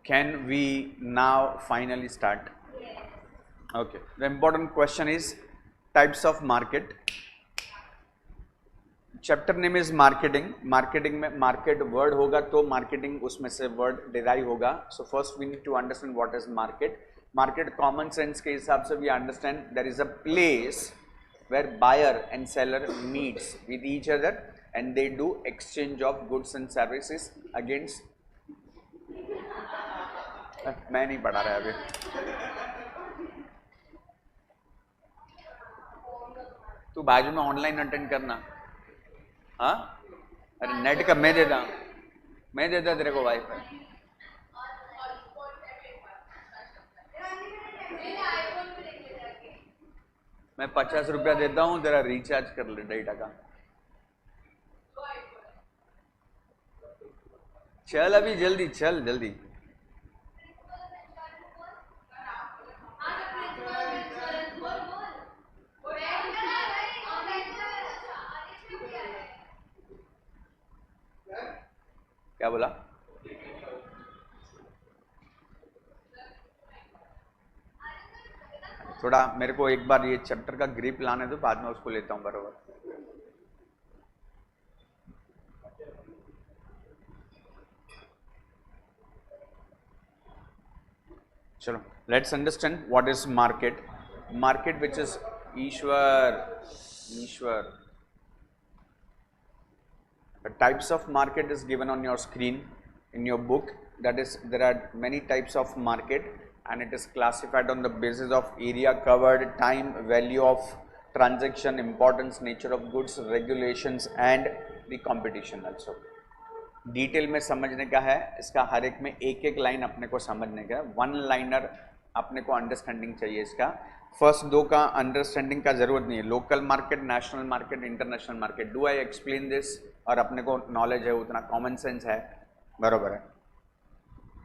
Can we now finally start? Okay. The important question is types of market. Chapter name is marketing. Marketing में market word होगा तो marketing उसमें से word derive होगा. So first we need to understand what is market. Market common sense के हिसाब से we understand there is a place where buyer and seller meets with each other and they do exchange of goods and services against. मैं नहीं पढ़ा रहा अभी. तू बाजू में ऑनलाइन अटेंड करना. हाँ, अरे नेट का मैं देता तेरे को वाईफाई. मैं 50 रुपया देता हूँ, तेरा रिचार्ज कर ले डेटा का. चल अभी जल्दी चल जल्दी. क्या बोला? थोड़ा मेरे को एक बार ये चैप्टर का ग्रिप लाने दो, बाद में उसको लेता हूं बरोबर. चलो let's understand what is market. Market which is Ishwar. The types of market is given on your screen in your book. That is, there are many types of market and it is classified on the basis of area covered, time, value of transaction, importance, nature of goods, regulations and the competition also. Detail में समझने का है इसका, हर एक में एक एक line अपने को समझने का. वन लाइनर अपने को अंडरस्टैंडिंग चाहिए इसका. फर्स्ट दो का अंडरस्टैंडिंग का जरूरत नहीं है. Local market, national market, international market. Do I explain this? और अपने को नॉलेज है उतना, कॉमन सेंस है, बरोबर है.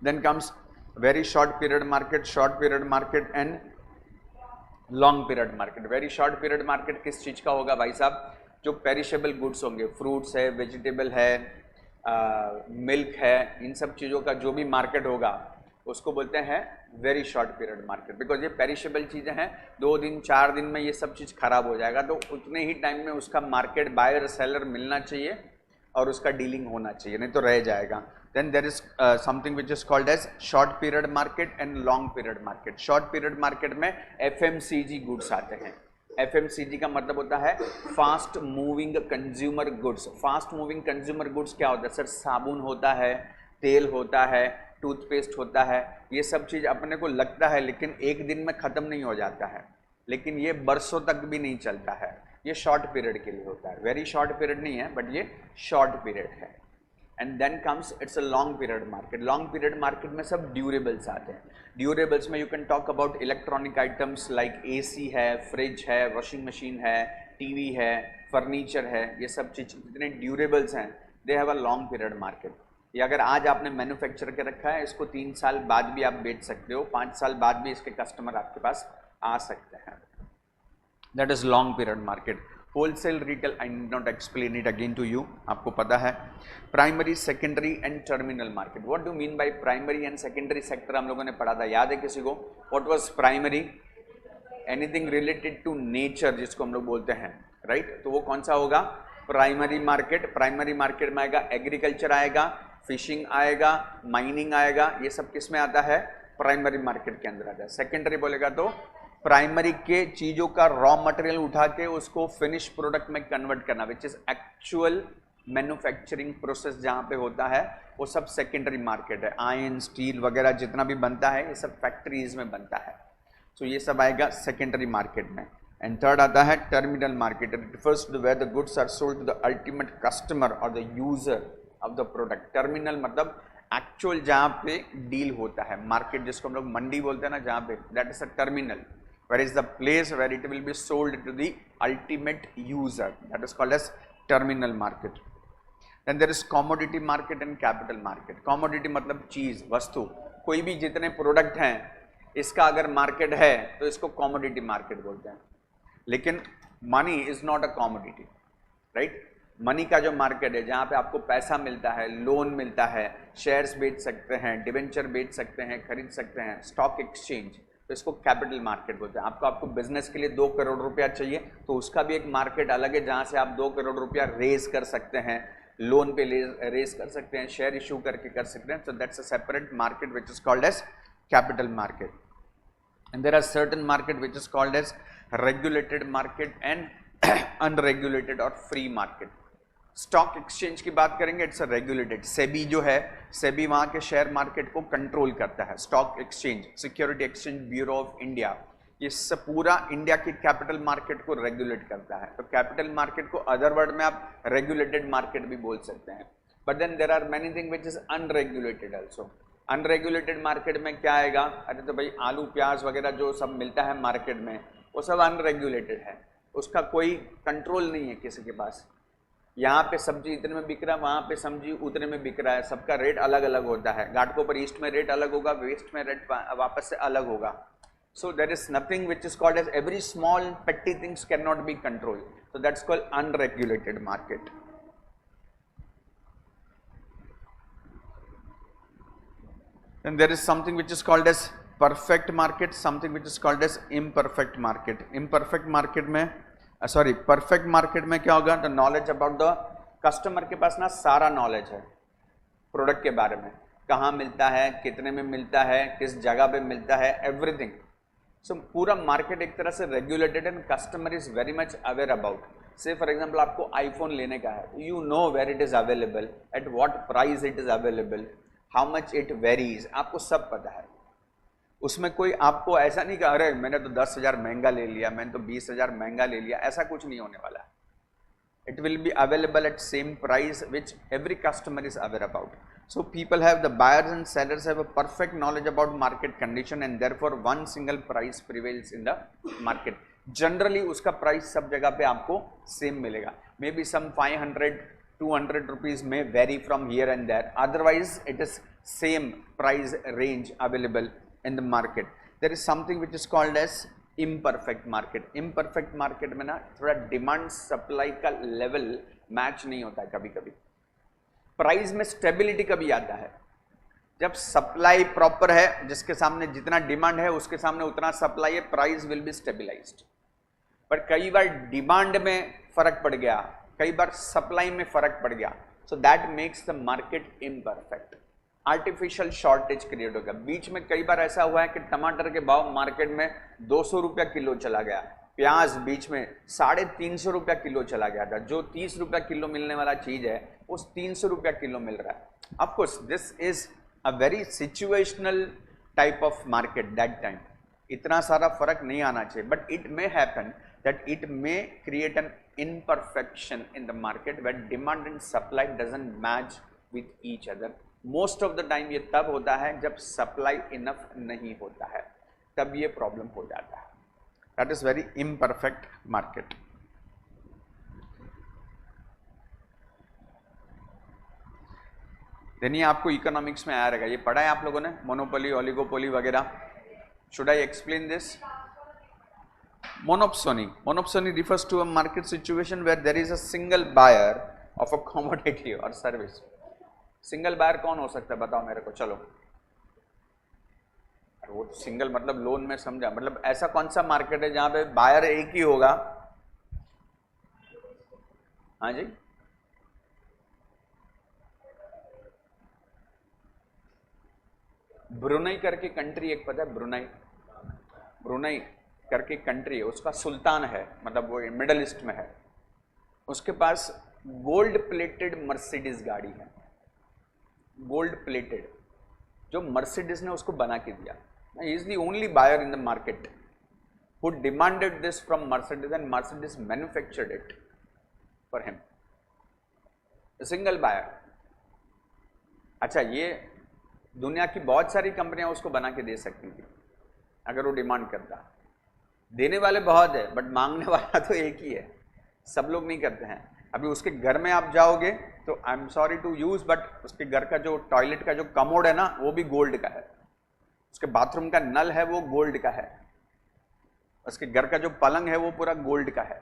Then comes very short period market, short period market and long period market. Very short period market किस चीज़ का होगा भाई साहब? जो पेरिशेबल गुड्स होंगे, फ्रूट्स है, वेजिटेबल है, मिल्क है, इन सब चीज़ों का जो भी मार्केट होगा उसको बोलते हैं very short period market. Because ये पेरिशेबल चीज़ें हैं, 2 दिन 4 दिन में ये सब चीज़ खराब हो जाएगा, तो उतने ही टाइम में उसका मार्केट बायर सेलर मिलना चाहिए और उसका डीलिंग होना चाहिए, नहीं तो रह जाएगा. Then there is something which is called as short period market and long period market. Short period market में FMCG गुड्स आते हैं. FMCG का मतलब होता है fast moving consumer goods. Fast moving consumer goods क्या होता है सर? साबुन होता है, तेल होता है, टूथपेस्ट होता है. ये सब चीज़ अपने को लगता है लेकिन एक दिन में ख़त्म नहीं हो जाता है, लेकिन ये बरसों तक भी नहीं चलता है. ये शॉर्ट पीरियड के लिए होता है. वेरी शॉर्ट पीरियड नहीं है बट ये शॉर्ट पीरियड है. And then comes it's a long period market. Long period market में सब ड्यूरेबल्स आते हैं. ड्यूरेबल्स में you can talk about electronic items like AC है, फ्रिज है, वॉशिंग मशीन है, TV है, फर्नीचर है. ये सब चीज़ जितने ड्यूरेबल्स हैं they have a long period market. ये अगर आज आपने मैन्युफैक्चर के रखा है, इसको 3 साल बाद भी आप बेच सकते हो, 5 साल बाद भी इसके कस्टमर आपके पास आ सकते हैं. That is long period market. Wholesale retail I need not explain it again to you, आपको पता है. Primary, secondary and terminal market. What do mean by primary and secondary sector? हम लोगों ने पढ़ा था, याद है किसी को? What was primary? Anything related to nature जिसको हम लोग बोलते हैं, राइट? तो वो कौन सा होगा? Primary market. प्राइमरी मार्केट में आएगा एग्रीकल्चर, आएगा फिशिंग, आएगा माइनिंग, आएगा. ये सब किस में आता है? प्राइमरी मार्केट के अंदर आता है. सेकेंडरी बोलेगा तो प्राइमरी के चीज़ों का रॉ मटेरियल उठा के उसको फिनिश प्रोडक्ट में कन्वर्ट करना, which is actual manufacturing process जहाँ पे होता है, वो सब सेकेंडरी मार्केट है. आयरन, स्टील वगैरह जितना भी बनता है ये सब फैक्ट्रीज में बनता है. तो ये सब आएगा सेकेंडरी मार्केट में. एंड थर्ड आता है terminal market. It refers to where the goods are sold to the ultimate customer और the user of the product. Terminal मतलब एक्चुअल जहाँ पे डील होता है. मार्केट जिसको हम लोग मंडी बोलते हैं ना, जहाँ पे, that is a terminal. Where is the place where it will be sold to the ultimate user? That is called as terminal market. Then there is commodity market and capital market. Commodity मतलब चीज़, वस्तु, कोई भी जितने product हैं इसका अगर market है तो इसको कॉमोडिटी मार्केट बोलते हैं. लेकिन money is not a commodity, right? Money का जो मार्केट है जहाँ पे आपको पैसा मिलता है, लोन मिलता है, शेयर्स बेच सकते हैं, डिवेंचर बेच सकते हैं, खरीद सकते हैं, स्टॉक एक्सचेंज, तो इसको कैपिटल मार्केट बोलते हैं। आपको बिजनेस के लिए 2 करोड़ रुपया चाहिए तो उसका भी एक मार्केट अलग है जहाँ से आप 2 करोड़ रुपया रेज कर सकते हैं, लोन पे रेज कर सकते हैं, शेयर इशू करके कर सकते हैं। So that's a separate market which is called as capital market. And there are certain market which is called as regulated market and unregulated और फ्री मार्केट। स्टॉक एक्सचेंज की बात करेंगे, इट्स अ रेगुलेटेड। सेबी जो है, सेबी वहां के share market को control करता है। Stock exchange, security exchange bureau of India, ये सब पूरा इंडिया की कैपिटल मार्केट को रेगुलेट करता है। तो कैपिटल मार्केट को अदर वर्ड में आप रेगुलेटेड मार्केट भी बोल सकते हैं। But then there are many thing which is unregulated also. Unregulated market में क्या आएगा? अरे तो भाई आलू प्याज वगैरह जो सब मिलता है मार्केट में वो सब अनरेगुलेटेड है, उसका कोई कंट्रोल नहीं है किसी के पास। यहाँ पे सब्जी इतने में बिक रहा है, वहाँ पे सब्जी उतने में बिक रहा है, सबका रेट अलग अलग होता है। घाटकों पर ईस्ट में रेट अलग होगा, वेस्ट में रेट वापस से अलग होगा। So there is nothing which is called as every small petty things can not be control, so that's called unregulated market. And there is something which is called as perfect market, something which is called as imperfect market. Imperfect market में perfect market में क्या होगा? The knowledge about the customer के पास ना सारा knowledge है product के बारे में, कहाँ मिलता है, कितने में मिलता है, किस जगह पे मिलता है, एवरीथिंग। सो पूरा मार्केट एक तरह से regulated and customer is very much aware about. Say for example आपको आईफोन लेने का है, you know where it is available, at what price it is available, how much it varies, आपको सब पता है। उसमें कोई आपको ऐसा नहीं कहा अरे मैंने तो 10,000 महंगा ले लिया, मैंने तो 20,000 महंगा ले लिया, ऐसा कुछ नहीं होने वाला। It will be available at same price which every customer is aware about. So people have, the buyers and sellers have a perfect knowledge about market condition and therefore one single price prevails in the market. Generally उसका price सब जगह पे आपको same मिलेगा, maybe some 500-200 rupees में vary from here and there, otherwise it is same price range available in the market. There is something which is called as imperfect market. imperfect market में ना थोड़ा demand supply का level match नहीं होता है, कभी कभी प्राइस में स्टेबिलिटी कभी आता है जब सप्लाई प्रॉपर है, जिसके सामने जितना डिमांड है उसके सामने उतना सप्लाई है, प्राइस विल बी स्टेबिलाइज्ड। पर कई बार डिमांड में फर्क पड़ गया, कई बार सप्लाई में फर्क पड़ गया, so that makes the market imperfect. Artificial shortage create हो गया। बीच में कई बार ऐसा हुआ है कि टमाटर के भाव मार्केट में 200 रुपया किलो चला गया, प्याज बीच में 350 रुपया किलो चला गया था। जो 30 रुपया किलो मिलने वाला चीज है उस 300 रुपया किलो मिल रहा है। Of course this is a very situational type of market that time, इतना सारा फर्क नहीं आना चाहिए, but it may happen that it may create an imperfection in the market where demand and supply doesn't match with each other. Most of the time ये तब होता है जब सप्लाई इनफ नहीं होता है, तब ये प्रॉब्लम हो जाता है। That is very imperfect market. Then ये आपको इकोनॉमिक्स में आया रहेगा, ये पढ़ा है आप लोगों ने, मोनोपोली, ओलिगोपोली वगैरह। Should I explain this? Monopsony refers to a market situation where there is a single buyer of a commodity or service. Single buyer कौन हो सकता है बताओ मेरे को, चलो। वो सिंगल मतलब लोन में समझा, मतलब ऐसा कौन सा मार्केट है जहां पे बायर एक ही होगा? हाँ जी, ब्रुनई करके कंट्री एक पता है, ब्रुनई करके कंट्री है, उसका सुल्तान है, मतलब वो मिडल ईस्ट में है, उसके पास गोल्ड प्लेटेड मर्सिडीज गाड़ी है, गोल्ड प्लेटेड, जो मर्सिडीज ने उसको बना के दिया। He is the only buyer in the market who demanded this from Mercedes and Mercedes manufactured it for him, single buyer. अच्छा, ये दुनिया की बहुत सारी कंपनियां उसको बना के दे सकती थी अगर वो डिमांड करता। देने वाले बहुत है बट मांगने वाला तो एक ही है, सब लोग नहीं करते हैं। अभी उसके घर में आप जाओगे तो I am sorry to use but उसके घर का जो टॉयलेट का जो कमोड है ना वो भी गोल्ड का है, उसके बाथरूम का नल है वो गोल्ड का है, उसके घर का जो पलंग है वो पूरा गोल्ड का है।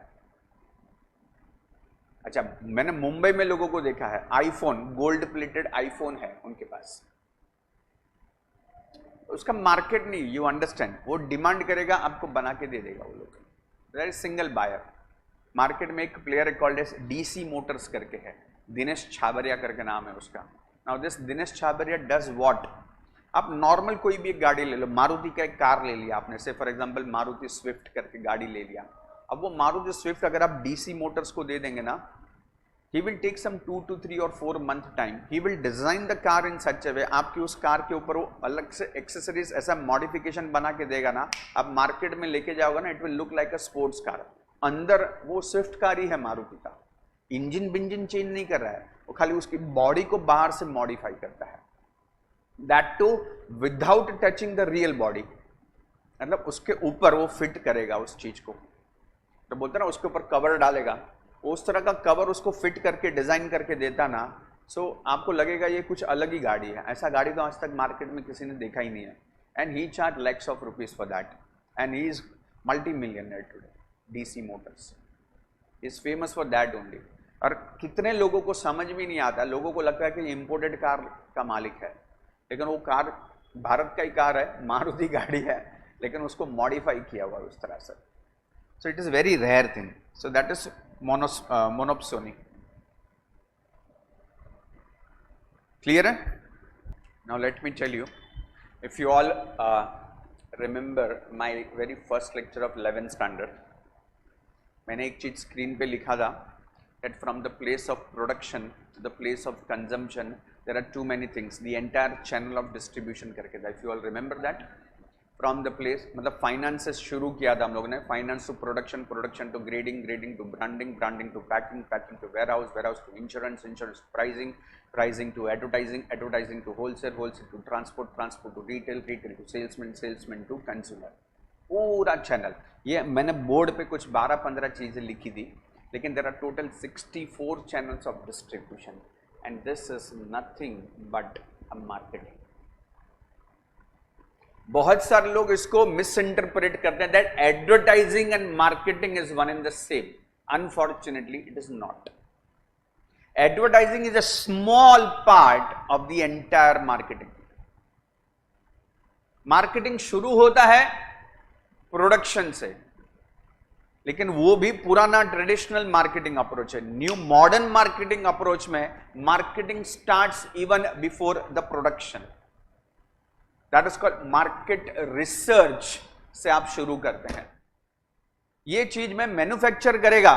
अच्छा, मैंने मुंबई में लोगों को देखा है, आईफोन, गोल्ड प्लेटेड आईफोन है उनके पास, उसका मार्केट नहीं, यू अंडरस्टैंड, वो डिमांड करेगा, आपको बना के दे देगा वो लोग, that is single buyer. Market में एक player called as DC Motors करके है, दिनेश छाबरिया करके नाम है उसका। Now this Dinesh Chhabria does what, आप नॉर्मल कोई भी एक गाड़ी ले लो, मारुति का एक कार ले लिया आपने से, फॉर एग्जांपल मारुति स्विफ्ट करके गाड़ी ले लिया, अब वो मारुति स्विफ्ट अगर आप डीसी मोटर्स को दे देंगे ना, he will take some 2 to 3 or 4 month time, he will design the car in such a way, आपकी उस कार के ऊपर वो अलग से एक्सेसरीज ऐसा मॉडिफिकेशन बना के देगा ना, आप मार्केट में लेके जाओगे ना, it will look like a sports car. अंदर वो स्विफ्ट कार ही है मारुति का, इंजन बिंजन चेंज नहीं कर रहा है, वो खाली उसकी बॉडी को बाहर से मॉडिफाई करता है, that too without touching the real body, मतलब उसके ऊपर वो फिट करेगा उस चीज को, तो बोलते ना उसके ऊपर कवर डालेगा, उस तरह का कवर उसको फिट करके डिजाइन करके देता ना, सो आपको लगेगा ये कुछ अलग ही गाड़ी है। ऐसा गाड़ी तो आज तक मार्केट में किसी ने देखा ही नहीं है, and he charge lakhs of rupees for that, and he is multi millionaire today. DC Motors is famous for that only. और कितने लोगों को समझ में नहीं आता, लोगों को लगता है कि इम्पोर्टेड कार का मालिक है, लेकिन वो कार भारत का ही कार है, मारुति गाड़ी है, लेकिन उसको मॉडिफाई किया हुआ है उस तरह से। So it is very rare thing, so that is monopsony. Clear hai? Now let me tell you, if you all remember my very first lecture of 11th standard, मैंने एक चीज स्क्रीन पे लिखा था, that from the place of production to the place of consumption there are too many things, the entire channel of distribution करके था, if you all remember that, from the place, मतलब finance से शुरू किया था हम लोगों ने, finance to production, production to grading, grading to branding, branding to packing, packing to warehouse, warehouse to insurance, insurance to pricing, pricing to advertising, advertising to wholesale, wholesale to transport, transport to retail, retail to salesman, salesman to consumer, पूरा channel. ये मैंने board पे कुछ 12-15 चीजें लिखी थी, लेकिन there are total 64 channels of distribution, and this is nothing but a marketing. बहुत सारे लोग इसको मिस इंटरप्रेट करते हैं, that advertising and marketing is one in the same, unfortunately it is not. Advertising is a small part of the entire marketing. Marketing शुरू होता है production से, लेकिन वो भी पुराना ट्रेडिशनल मार्केटिंग अप्रोच है। न्यू मॉडर्न मार्केटिंग अप्रोच में marketing starts even before the production, that is called market research से आप शुरू करते हैं। ये चीज में मैन्युफैक्चर करेगा,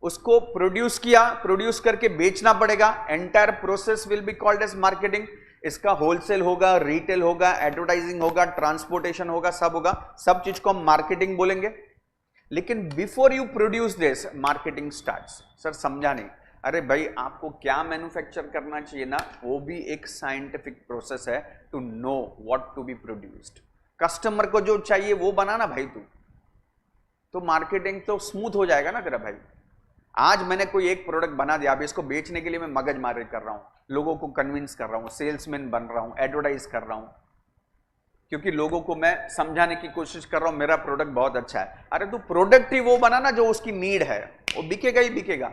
उसको प्रोड्यूस किया, प्रोड्यूस करके बेचना पड़ेगा, entire process will be called as marketing. इसका होलसेल होगा, रिटेल होगा, एडवर्टाइजिंग होगा, ट्रांसपोर्टेशन होगा, सब होगा, सब चीज को हम मार्केटिंग बोलेंगे। लेकिन before you produce this, marketing starts. Sir समझा नहीं, अरे भाई आपको क्या मैन्युफैक्चर करना चाहिए ना, वो भी एक साइंटिफिक प्रोसेस है to know what to be produced. Customer को जो चाहिए वो बनाना भाई तू, तो मार्केटिंग तो स्मूथ हो जाएगा ना तेरा भाई। आज मैंने कोई एक प्रोडक्ट बना दिया, अभी इसको बेचने के लिए मैं मगज मारी कर रहा हूं, लोगों को कन्विंस कर रहा हूं, सेल्समैन बन रहा हूं, एडवर्टाइज कर रहा हूं, क्योंकि लोगों को मैं समझाने की कोशिश कर रहा हूं मेरा प्रोडक्ट बहुत अच्छा है। अरे तू प्रोडक्ट ही वो बनाना जो उसकी नीड है, वो बिकेगा ही बिकेगा,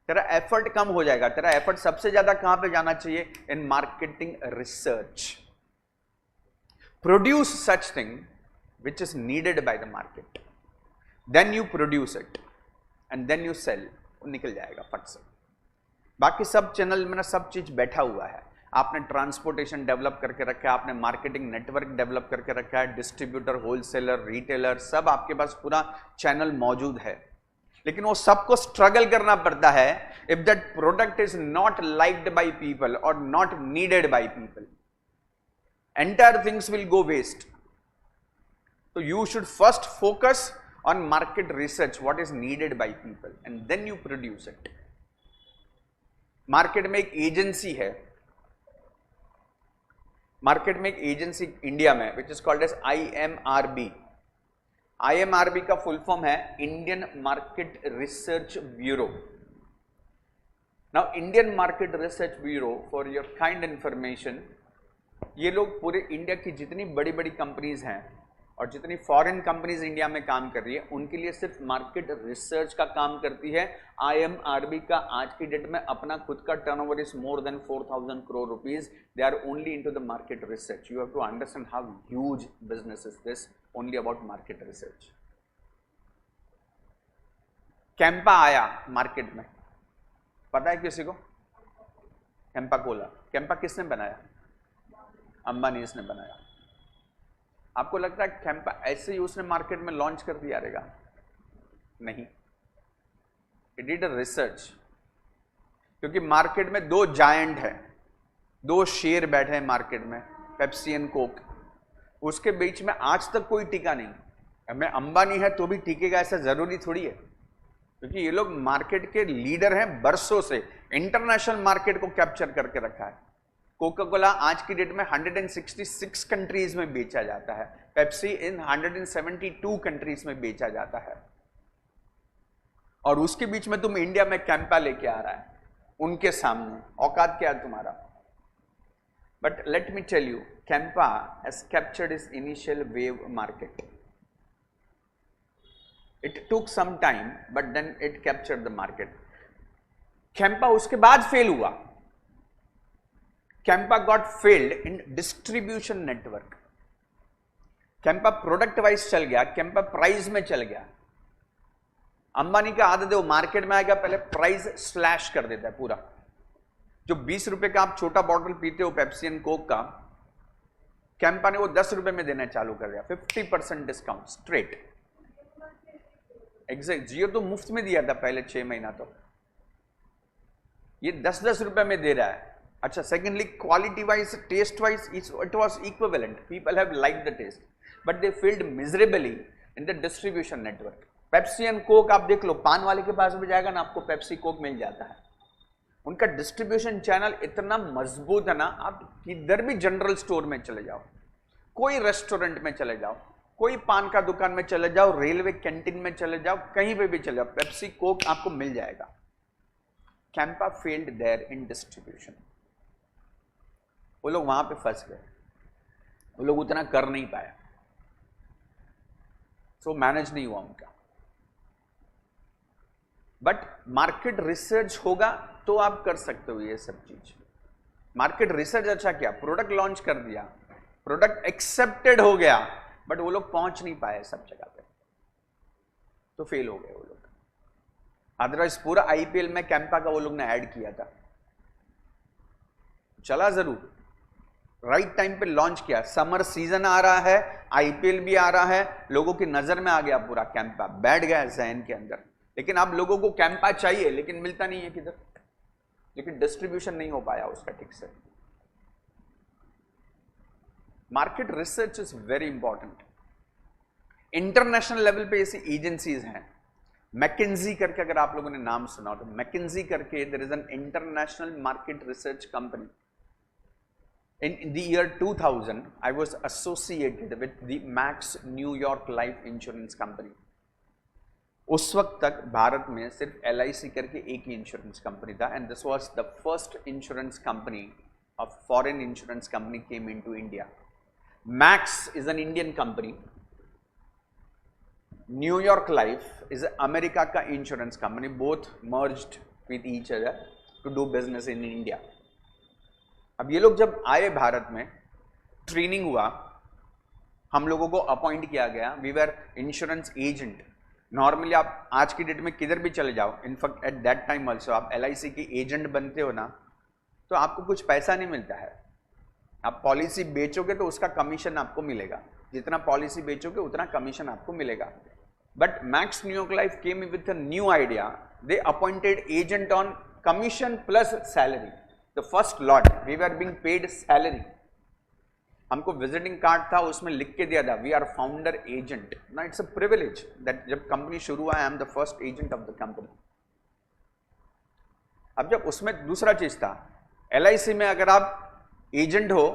तेरा एफर्ट कम हो जाएगा। तेरा एफर्ट सबसे ज्यादा कहां पे जाना चाहिए? In marketing research. Produce such thing which is needed by the market, then you produce it and then you sell, वो निकल जाएगा फट से। बाकी सब चैनल में ना सब चीज बैठा हुआ है। आपने ट्रांसपोर्टेशन डेवलप करके रखा है, आपने मार्केटिंग नेटवर्क डेवलप करके रखा है, डिस्ट्रीब्यूटर, होलसेलर, रिटेलर, सब आपके पास पूरा चैनल मौजूद है। लेकिन वो सबको स्ट्रगल करना पड़ता है। If that product is not liked by people और not needed by people, entire things will go waste. तो you should first focus on market research, what is needed by people, and then you produce it. Market में एक agency है, market में एक agency India में which is called as IMRB। IMRB का full form है Indian Market Research Bureau. Now Indian Market Research Bureau, for your kind information, ये लोग पूरे इंडिया की जितनी बड़ी बड़ी कंपनीज हैं और जितनी फॉरेन कंपनीज इंडिया में काम कर रही है उनके लिए सिर्फ मार्केट रिसर्च का काम करती है। IMRB का आज की डेट में अपना खुद का turnover is more than 4,000 crore rupees. They are only into the market research. You have to understand how huge business is this only about market research. Campa आया मार्केट में, पता है किसी को? कैंपा कोला। कैंपा किसने बनाया? अंबानी ने बनाया। आपको लगता है कैंपा ऐसे ही उसने मार्केट में लॉन्च कर दिया रहेगा? नहीं, इट डिड अ रिसर्च। क्योंकि मार्केट में दो जायंट है, दो शेर बैठे हैं मार्केट में, पेप्सी एंड कोक। उसके बीच में आज तक कोई टिका नहीं। मैं अंबानी है तो भी टिकेगा ऐसा जरूरी थोड़ी है, क्योंकि ये लोग मार्केट के लीडर हैं बरसों से, इंटरनेशनल मार्केट को कैप्चर करके रखा है। कोका कोला आज की डेट में 166 कंट्रीज में बेचा जाता है, पेप्सी इन 172 कंट्रीज में बेचा जाता है। और उसके बीच में तुम इंडिया में कैंपा लेके आ रहा है, उनके सामने औकात क्या है तुम्हारा? But let me tell you, Campa has captured is initial wave market. It took some time, but then it captured the market. Campa उसके बाद फेल हुआ। Campa got failed in distribution network. Campa product wise चल गया, कैंपा प्राइस में चल गया। अंबानी का आदत है, वो मार्केट में आएगा पहले प्राइस स्लैश कर देता है पूरा। जो 20 रुपए का आप छोटा बॉटल पीते हो पेप्सी एंड कोक का, कैंपा ने वो 10 रुपए में देना चालू कर दिया, 50% डिस्काउंट स्ट्रेट। एग्जैक्ट, जियो तो मुफ्त में दिया था पहले 6 महीना, तो ये 10-10 रुपए में दे रहा है। अच्छा, secondly quality wise, taste wise it was equivalent, people have like the taste, but they failed miserably in the distribution network. Pepsi and Coke आप देख लो, पान वाले के पास भी जाएगा ना, आपको पेप्सी कोक मिल जाता है। उनका डिस्ट्रीब्यूशन चैनल इतना मजबूत है ना, आप किधर भी जनरल स्टोर में चले जाओ, कोई रेस्टोरेंट में चले जाओ, कोई पान का दुकान में चले जाओ, रेलवे कैंटीन में चले जाओ, कहीं पे भी चले जाओ, पेप्सी कोक आपको मिल जाएगा। Campa failed there in distribution. वो लोग वहां पे फंस गए, वो लोग उतना कर नहीं पाए, सो मैनेज नहीं हुआ उनका। बट मार्केट रिसर्च होगा तो आप कर सकते हो ये सब चीज। मार्केट रिसर्च अच्छा क्या, प्रोडक्ट लॉन्च कर दिया, प्रोडक्ट एक्सेप्टेड हो गया, बट वो लोग पहुंच नहीं पाए सब जगह पे, तो फेल हो गए वो लोग। अदरवाइज पूरा IPL में कैंपा का वो लोग ने ऐड किया था, चला जरूर, राइट टाइम पे लॉन्च किया। समर सीजन आ रहा है, IPL भी आ रहा है, लोगों की नजर में आ गया पूरा कैंपा, बैठ गया जहन के अंदर। लेकिन अब लोगों को कैंपा चाहिए, लेकिन मिलता नहीं है किधर, लेकिन डिस्ट्रीब्यूशन नहीं हो पाया उसका ठीक से। Market research is very important. International level पे ऐसी एजेंसीज हैं, मैकिन्जी करके, अगर आप लोगों ने नाम सुना हो तो, मैकिन्जी करके there is an international market research company. In the year 2000, I was associated with the Max New York Life Insurance Company. उस वक्त तक भारत में सिर्फ LIC करके एक ही इंश्योरेंस कंपनी था, and this was the first insurance company of foreign insurance company came into India. Max is an Indian company. New York Life is America का insurance company, both merged with each other to do business in India. अब ये लोग जब आए भारत में, training हुआ, हम लोगों को अपॉइंट किया गया, we were insurance agent. Normally आप आज की डेट में किधर भी चले जाओ, in fact at that time also, आप LIC की एजेंट बनते हो ना, तो आपको कुछ पैसा नहीं मिलता है। आप पॉलिसी बेचोगे तो उसका कमीशन आपको मिलेगा, जितना पॉलिसी बेचोगे उतना कमीशन आपको मिलेगा। But Max New York Life came with a new idea, they appointed agent on commission plus salary. The first lot we were being paid salary. हमको विजिटिंग कार्ड था, उसमें लिख के दिया था वी आर फाउंडर एजेंट। ना इट्स अ प्रिविलेज दैट जब company शुरू हुआ, I am the first agent of the company. अब जब उसमें दूसरा चीज था, LIC में अगर आप एजेंट हो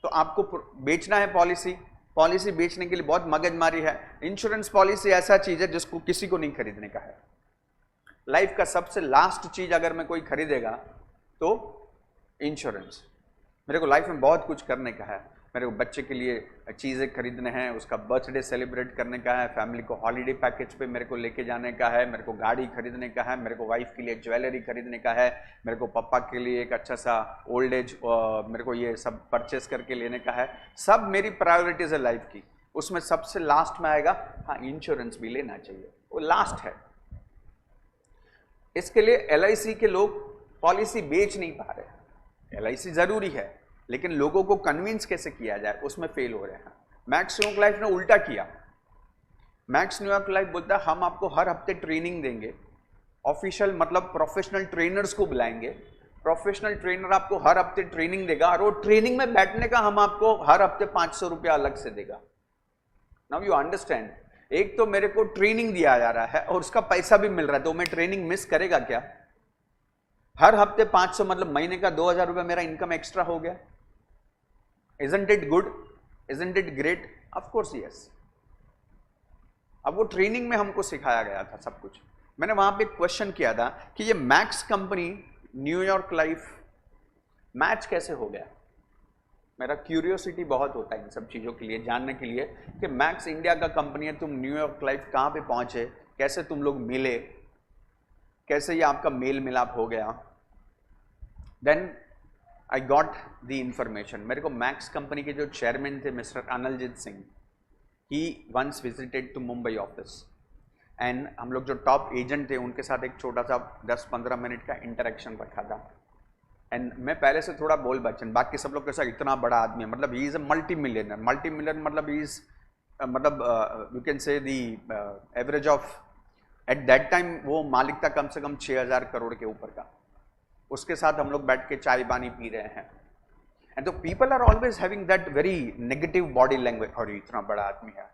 तो आपको बेचना है पॉलिसी, पॉलिसी बेचने के लिए बहुत मगजमारी है। इंश्योरेंस पॉलिसी ऐसा चीज है जिसको किसी को नहीं खरीदने का है। लाइफ का सबसे लास्ट चीज अगर मैं कोई खरीदेगा तो इंश्योरेंस। मेरे को लाइफ में बहुत कुछ करने का है, मेरे को बच्चे के लिए चीज़ें खरीदने हैं, उसका बर्थडे सेलिब्रेट करने का है, फैमिली को हॉलीडे पैकेज पे मेरे को लेके जाने का है, मेरे को गाड़ी खरीदने का है, मेरे को वाइफ के लिए ज्वेलरी खरीदने का है, मेरे को पापा के लिए एक अच्छा सा ओल्ड एज मेरे को ये सब परचेस करके लेने का है। सब मेरी प्रायोरिटीज है लाइफ की। उसमें सबसे लास्ट में आएगा हाँ इंश्योरेंस भी लेना चाहिए, वो लास्ट है। इसके लिए LIC के लोग पॉलिसी बेच नहीं पा रहे। LIC जरूरी है लेकिन लोगों को कन्विंस कैसे किया जाए उसमें फेल हो रहे हैं। मैक्स न्यूयॉर्क लाइफ ने उल्टा किया। मैक्स न्यूयॉर्क लाइफ बोलता है हम आपको हर हफ्ते ट्रेनिंग देंगे, ऑफिशियल मतलब प्रोफेशनल ट्रेनर्स को बुलाएंगे, प्रोफेशनल ट्रेनर आपको हर हफ्ते ट्रेनिंग देगा और वो ट्रेनिंग में बैठने का हम आपको हर हफ्ते 500 रुपया अलग से देगा। नाउ यू अंडरस्टैंड, एक तो मेरे को ट्रेनिंग दिया जा रहा है और उसका पैसा भी मिल रहा है, तो मैं ट्रेनिंग मिस करेगा क्या? हर हफ्ते 500 मतलब महीने का 2000 रुपया मेरा इनकम एक्स्ट्रा हो गया। Isn't it good? Isn't it great? Of course yes. अब वो ट्रेनिंग में हमको सिखाया गया था सब कुछ। मैंने वहां पे क्वेश्चन किया था कि ये max company New York life match कैसे हो गया। मेरा क्यूरियोसिटी बहुत होता है इन सब चीज़ों के लिए जानने के लिए कि मैक्स इंडिया का कंपनी है, तुम न्यूयॉर्क लाइफ कहाँ पे पहुँचे, कैसे तुम लोग मिले, कैसे ये आपका मेल मिलाप हो गया। Then I got the information. मेरे को मैक्स कंपनी के जो चेयरमैन थे mister Analjit Singh, he once visited to Mumbai office and हम लोग जो टॉप एजेंट थे उनके साथ एक छोटा सा 10-15 मिनट का इंटरेक्शन रखा था। एंड मैं पहले से थोड़ा बोल बच्चन, बाकी सब लोग कैसा इतना बड़ा आदमी है, मतलब ही is a multi millionaire. Multi millionaire मतलब ही इज मतलब यू कैन से the average of eight that time वो मालिक था कम से कम 6000 करोड़ के ऊपर का। उसके साथ हम लोग बैठ के चाय पानी पी रहे हैं एंड तो people are always having that very negative body language, और इतना बड़ा आदमी है।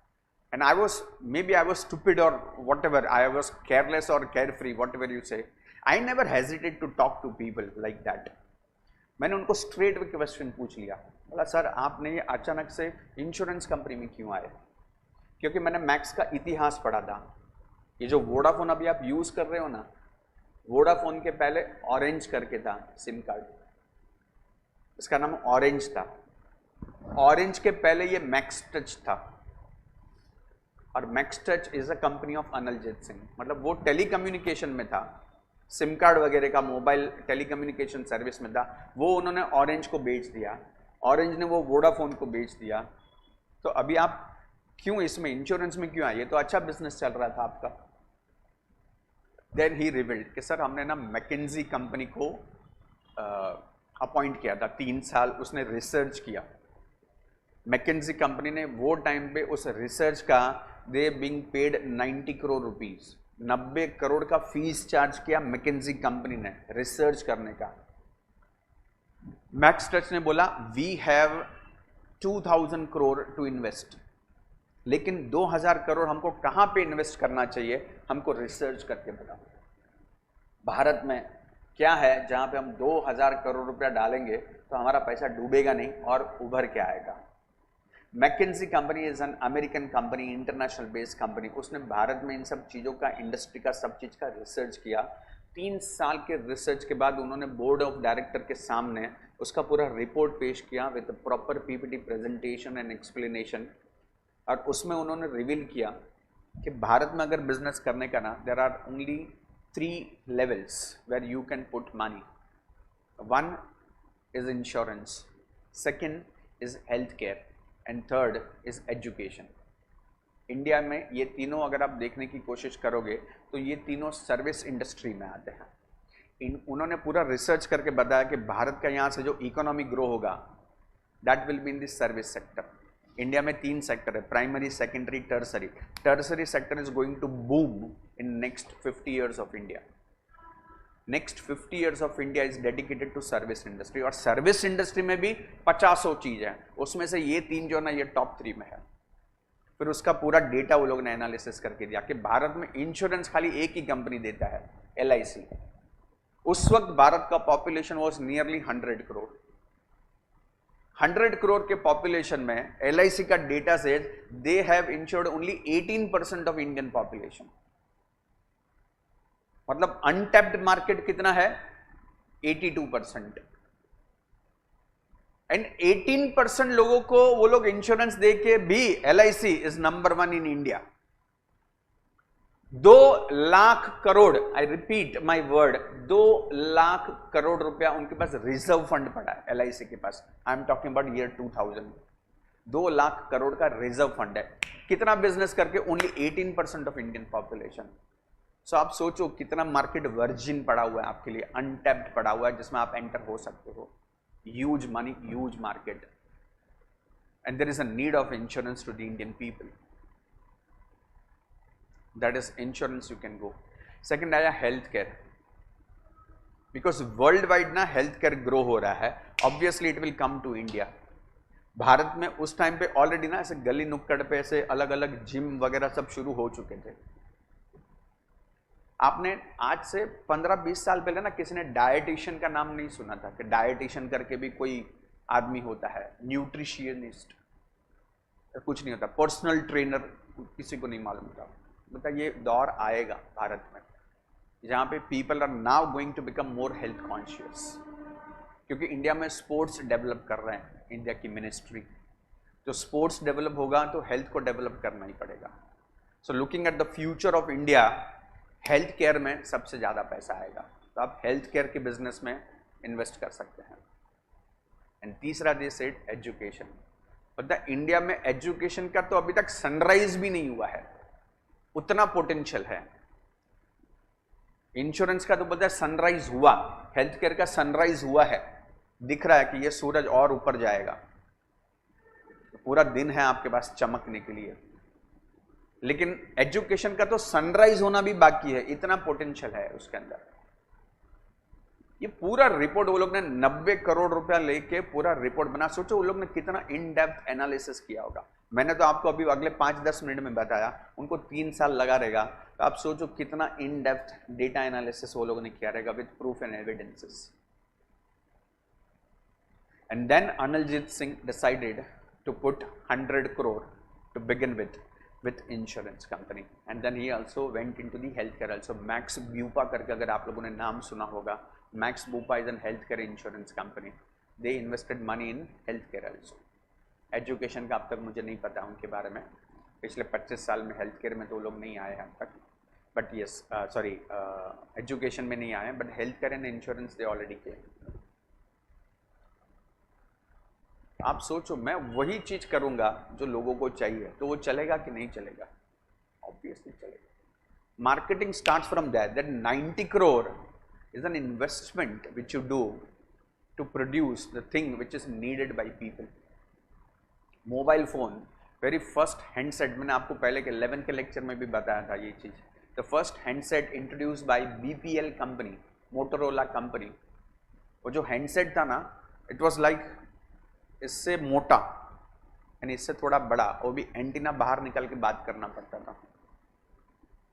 And I was maybe I was stupid और whatever, I was careless और carefree, whatever you say. I never hesitated to talk to people like that. मैंने उनको straight question पूछ लिया, बोला सर आपने ये अचानक से इंश्योरेंस कंपनी में क्यों आए? क्योंकि मैंने मैक्स का इतिहास पढ़ा था। ये जो वोडाफोन अभी आप यूज कर रहे हो ना, वोडाफोन के पहले ऑरेंज करके था सिम कार्ड, इसका नाम ऑरेंज था। ऑरेंज के पहले ये मैक्स टच था और Max touch is a company of Analjit Singh. मतलब वो टेलीकम्युनिकेशन में था, सिम कार्ड वगैरह का मोबाइल टेलीकम्युनिकेशन सर्विस में था। वो उन्होंने ऑरेंज को बेच दिया, ऑरेंज ने वो वोडाफोन को बेच दिया। तो अभी आप क्यों इसमें इंश्योरेंस में क्यों आए? ये तो अच्छा बिजनेस चल रहा था आपका। देन ही रिवील्ड कि सर हमने ना मैकेंजी कंपनी को अपॉइंट किया था, 3 साल उसने रिसर्च किया। मैकेंजी कंपनी ने वो टाइम पे उस रिसर्च का they being paid 90 crore rupees, 90 crore का फीस चार्ज किया मैकेंजी कंपनी ने रिसर्च करने का। मैक्स टच ने बोला we have 2000 crore to invest, लेकिन 2000 करोड़ हमको कहां पे इन्वेस्ट करना चाहिए, हमको रिसर्च करके बताओ। भारत में क्या है जहां पे हम 2000 करोड़ रुपया डालेंगे तो हमारा पैसा डूबेगा नहीं और उभर के आएगा। McKinsey company is an American company, international based company. उसने भारत में इन सब चीज़ों का, इंडस्ट्री का, सब चीज़ का रिसर्च किया। 3 साल के रिसर्च के बाद उन्होंने बोर्ड ऑफ डायरेक्टर के सामने उसका पूरा रिपोर्ट पेश किया with proper PPT presentation and explanation. और उसमें उन्होंने रिवील किया कि भारत में अगर बिजनेस करने का ना, there are only 3 levels where you can put money. One is insurance, second is healthcare and third is education. India में ये तीनों अगर आप देखने की कोशिश करोगे तो ये तीनों सर्विस इंडस्ट्री में आते हैं। उन्होंने पूरा रिसर्च करके बताया कि भारत का यहाँ से जो इकोनॉमी ग्रो होगा that will be in this service sector. India में 3 सेक्टर है, primary, secondary, tertiary. Tertiary sector is going to boom in next 50 years of India. Next 50 years of India is dedicated to service industry. और service industry में भी 50 चीज है, उसमें से ये 3 जो ना ये टॉप 3 में है। फिर उसका पूरा डेटा वो लोग ने एनालिसिस करके दिया कि भारत में इंश्योरेंस खाली एक ही कंपनी देता है, LIC। उस वक्त भारत का population was nearly 100 crore. 100 crore के पॉपुलेशन में LIC का data says they have insured only 18% of Indian population. मतलब अनटैप्ड मार्केट कितना है? 82%। एंड 18% लोगों को वो लोग इंश्योरेंस दे के भी LIC is number 1 in India. 2 lakh crore, I repeat my word, 2 lakh crore रुपया उनके पास रिजर्व फंड पड़ा है LIC के पास। I am talking about year 2000। 2 lakh crore का रिजर्व फंड है। कितना बिजनेस करके? Only 18% of Indian population. So आप सोचो कितना मार्केट वर्जिन पड़ा हुआ है आपके लिए, अनटैप्ड पड़ा हुआ है, जिसमें आप एंटर हो सकते हो। Huge money, huge market, and there is a need of insurance to the Indian people. That is insurance you can go. Second आया health care, because worldwide ना हेल्थ केयर ग्रो हो रहा है, obviously it will come to India. Bharat में उस time पे already ना ऐसे गली नुक्कड़ पे ऐसे अलग अलग जिम वगैरह सब शुरू हो चुके थे। आपने आज से 15-20 साल पहले ना किसी ने डायटिशियन का नाम नहीं सुना था कि डायटिशियन करके भी कोई आदमी होता है, न्यूट्रिशियनिस्ट कुछ नहीं होता, पर्सनल ट्रेनर किसी को नहीं मालूम था। मतलब ये दौर आएगा भारत में जहाँ पे people are now going to become more health conscious, क्योंकि इंडिया में स्पोर्ट्स डेवलप कर रहे हैं इंडिया की मिनिस्ट्री। तो स्पोर्ट्स डेवलप होगा तो हेल्थ को डेवलप करना ही पड़ेगा। So looking at the future of India, health care में सबसे ज़्यादा पैसा आएगा, तो आप हेल्थ केयर के बिजनेस में इन्वेस्ट कर सकते हैं। एंड तीसरा दे सेड एजुकेशन। मतलब इंडिया में एजुकेशन का तो अभी तक सनराइज भी नहीं हुआ है, उतना पोटेंशियल है। इंश्योरेंस का तो बोलता है सनराइज हुआ, हेल्थ केयर का सनराइज हुआ है, दिख रहा है कि ये सूरज और ऊपर जाएगा, पूरा दिन है आपके पास चमकने के लिए। लेकिन एजुकेशन का तो सनराइज होना भी बाकी है, इतना पोटेंशियल है उसके अंदर। ये पूरा रिपोर्ट वो लोग ने 90 करोड़ रुपया लेके पूरा रिपोर्ट बना। सोचो वो लोग ने कितना इन डेप्थ एनालिसिस किया होगा। मैंने तो आपको अभी अगले 5-10 मिनट में बताया, उनको 3 साल लगा रहेगा। तो आप सोचो कितना इन डेप्थ डेटा एनालिसिस वो लोगों ने किया रहेगा with proof and evidences. And then Analjit Singh decided to put 100 crore to begin with insurance company, and then he also went into the healthcare also. Max Bupa करके अगर आप लोगों ने नाम सुना होगा, Max Bupa is an healthcare insurance company. They invested money in healthcare also. Education का अब तक मुझे नहीं पता उनके बारे में, पिछले 25 साल में हेल्थ केयर में तो वो लोग नहीं आए अब तक, बट यस सॉरी एजुकेशन में नहीं आए, but health care and insurance they already किए। आप सोचो मैं वही चीज करूंगा जो लोगों को चाहिए, तो वो चलेगा कि नहीं चलेगा? ऑब्वियसली चलेगा। Marketing starts from that 90 crore is an investment which you do to produce the thing which is needed by people. Mobile phone, very first handset, मैंने आपको पहले के 11 के लेक्चर में भी बताया था ये चीज। The first handset introduce by BPL company, Motorola company. वो जो हैंडसेट था ना, इट वाज लाइक इससे मोटा यानी इससे थोड़ा बड़ा, वो भी एंटीना बाहर निकल के बात करना पड़ता था।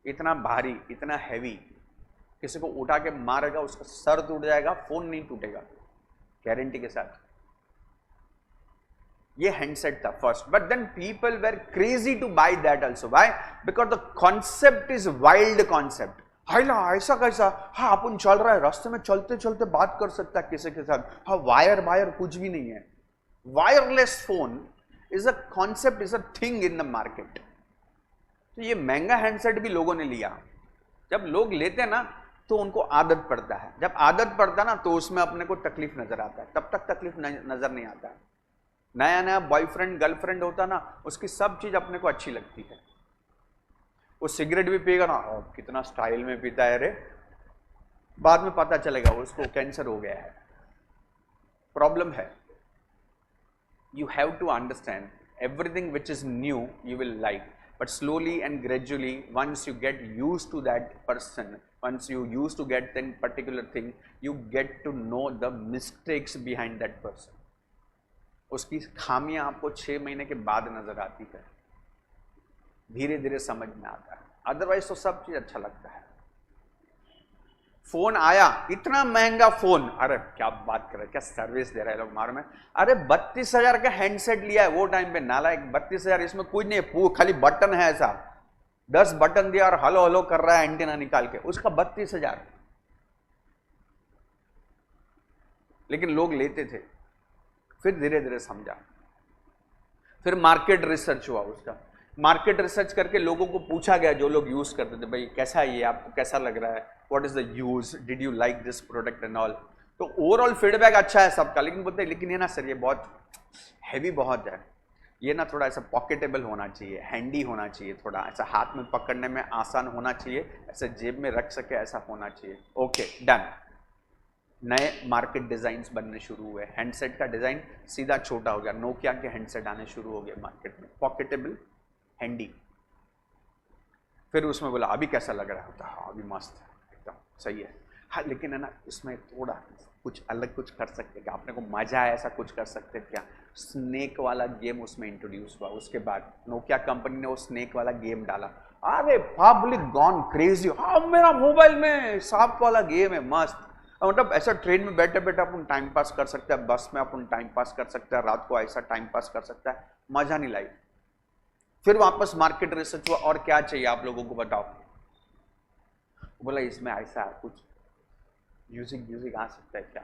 इतना भारी, इतना हैवी, किसी को उठा के मारेगा उसका सर टूट जाएगा, फोन नहीं टूटेगा गारंटी के साथ। ये हैंडसेट था first, but then people were crazy to buy that also. Why? Because the concept is wild concept. हाइला ऐसा कैसा? हाँ अपन चल रहा है, रास्ते में चलते चलते बात कर सकता है किसी के साथ। हाँ वायर कुछ भी नहीं है। Wireless phone is a concept, is a thing in the market. तो ये महंगा हैंडसेट भी लोगों ने लिया। जब लोग लेते हैं ना तो उनको आदत पड़ता है, जब आदत पड़ता है ना तो उसमें अपने को तकलीफ नजर आता है, तब तक तकलीफ नजर नहीं आता है। नया नया बॉयफ्रेंड गर्लफ्रेंड होता ना, उसकी सब चीज अपने को अच्छी लगती है। वो सिगरेट भी पिएगा ना, कितना स्टाइल में पीता है रे, बाद में पता चलेगा उसको कैंसर हो गया है। प्रॉब्लम है। You have to understand everything which is new you will like, but slowly and gradually once you get used to that person, once you used to get that particular thing, you get to know the mistakes behind that person. उसकी खामियां आपको 6 महीने के बाद नजर आती है, धीरे धीरे समझ में आता है। अदरवाइज तो सब चीज अच्छा लगता है। फोन आया, इतना महंगा फोन, अरे क्या बात कर रहे, क्या सर्विस दे रहे हैं लोग मारो में। अरे 32,000 का हैंडसेट लिया है वो टाइम पे, नालायक। 32,000, इसमें कुछ नहीं है, खाली बटन है ऐसा, 10 बटन दिया और हलो हलो कर रहा है एंटीना निकाल के, उसका 32,000। लेकिन लोग लेते थे। फिर धीरे धीरे समझा, फिर मार्केट रिसर्च हुआ उसका। मार्केट रिसर्च करके लोगों को पूछा गया, जो लोग यूज करते थे, भाई कैसा है ये, आपको कैसा लग रहा है, what is the use, did you like this product and all. तो ओवरऑल फीडबैक अच्छा है सबका, लेकिन बोलते हैं लेकिन ये ना सर ये बहुत हैवी बहुत है, ये ना थोड़ा ऐसा पॉकेटेबल होना चाहिए, हैंडी होना चाहिए, थोड़ा ऐसा हाथ में पकड़ने में आसान होना चाहिए, ऐसे जेब में रख सके ऐसा होना चाहिए। Okay done. नए मार्केट डिजाइन्स बनने शुरू हुए, हैंडसेट का डिजाइन सीधा छोटा हो गया, नोकिया के हैंडसेट आने शुरू हो गए मार्केट में, पॉकेटेबल हैंडी। फिर उसमें बोला अभी कैसा लग रहा होता, हाँ अभी मस्त है एकदम सही है, हाँ लेकिन है ना इसमें थोड़ा कुछ अलग कुछ कर सकते क्या, आपने को मजा है ऐसा कुछ कर सकते क्या। स्नेक वाला गेम उसमें इंट्रोड्यूस हुआ, उसके बाद नोकिया कंपनी ने वो स्नेक वाला गेम डाला, अरे पब्लिक गॉन क्रेजी, हाँ मेरा मोबाइल में सांप वाला गेम है मस्त। मतलब ऐसा ट्रेन में बैठे बैठे अपन टाइम पास कर सकते हैं, बस में अपन टाइम पास कर सकते हैं, रात को ऐसा टाइम पास कर सकता है, मजा नहीं लाई। फिर वापस मार्केट रिसर्च हुआ, और क्या चाहिए आप लोगों को बताओ, बोला इसमें ऐसा कुछ म्यूजिक आ सकता है क्या।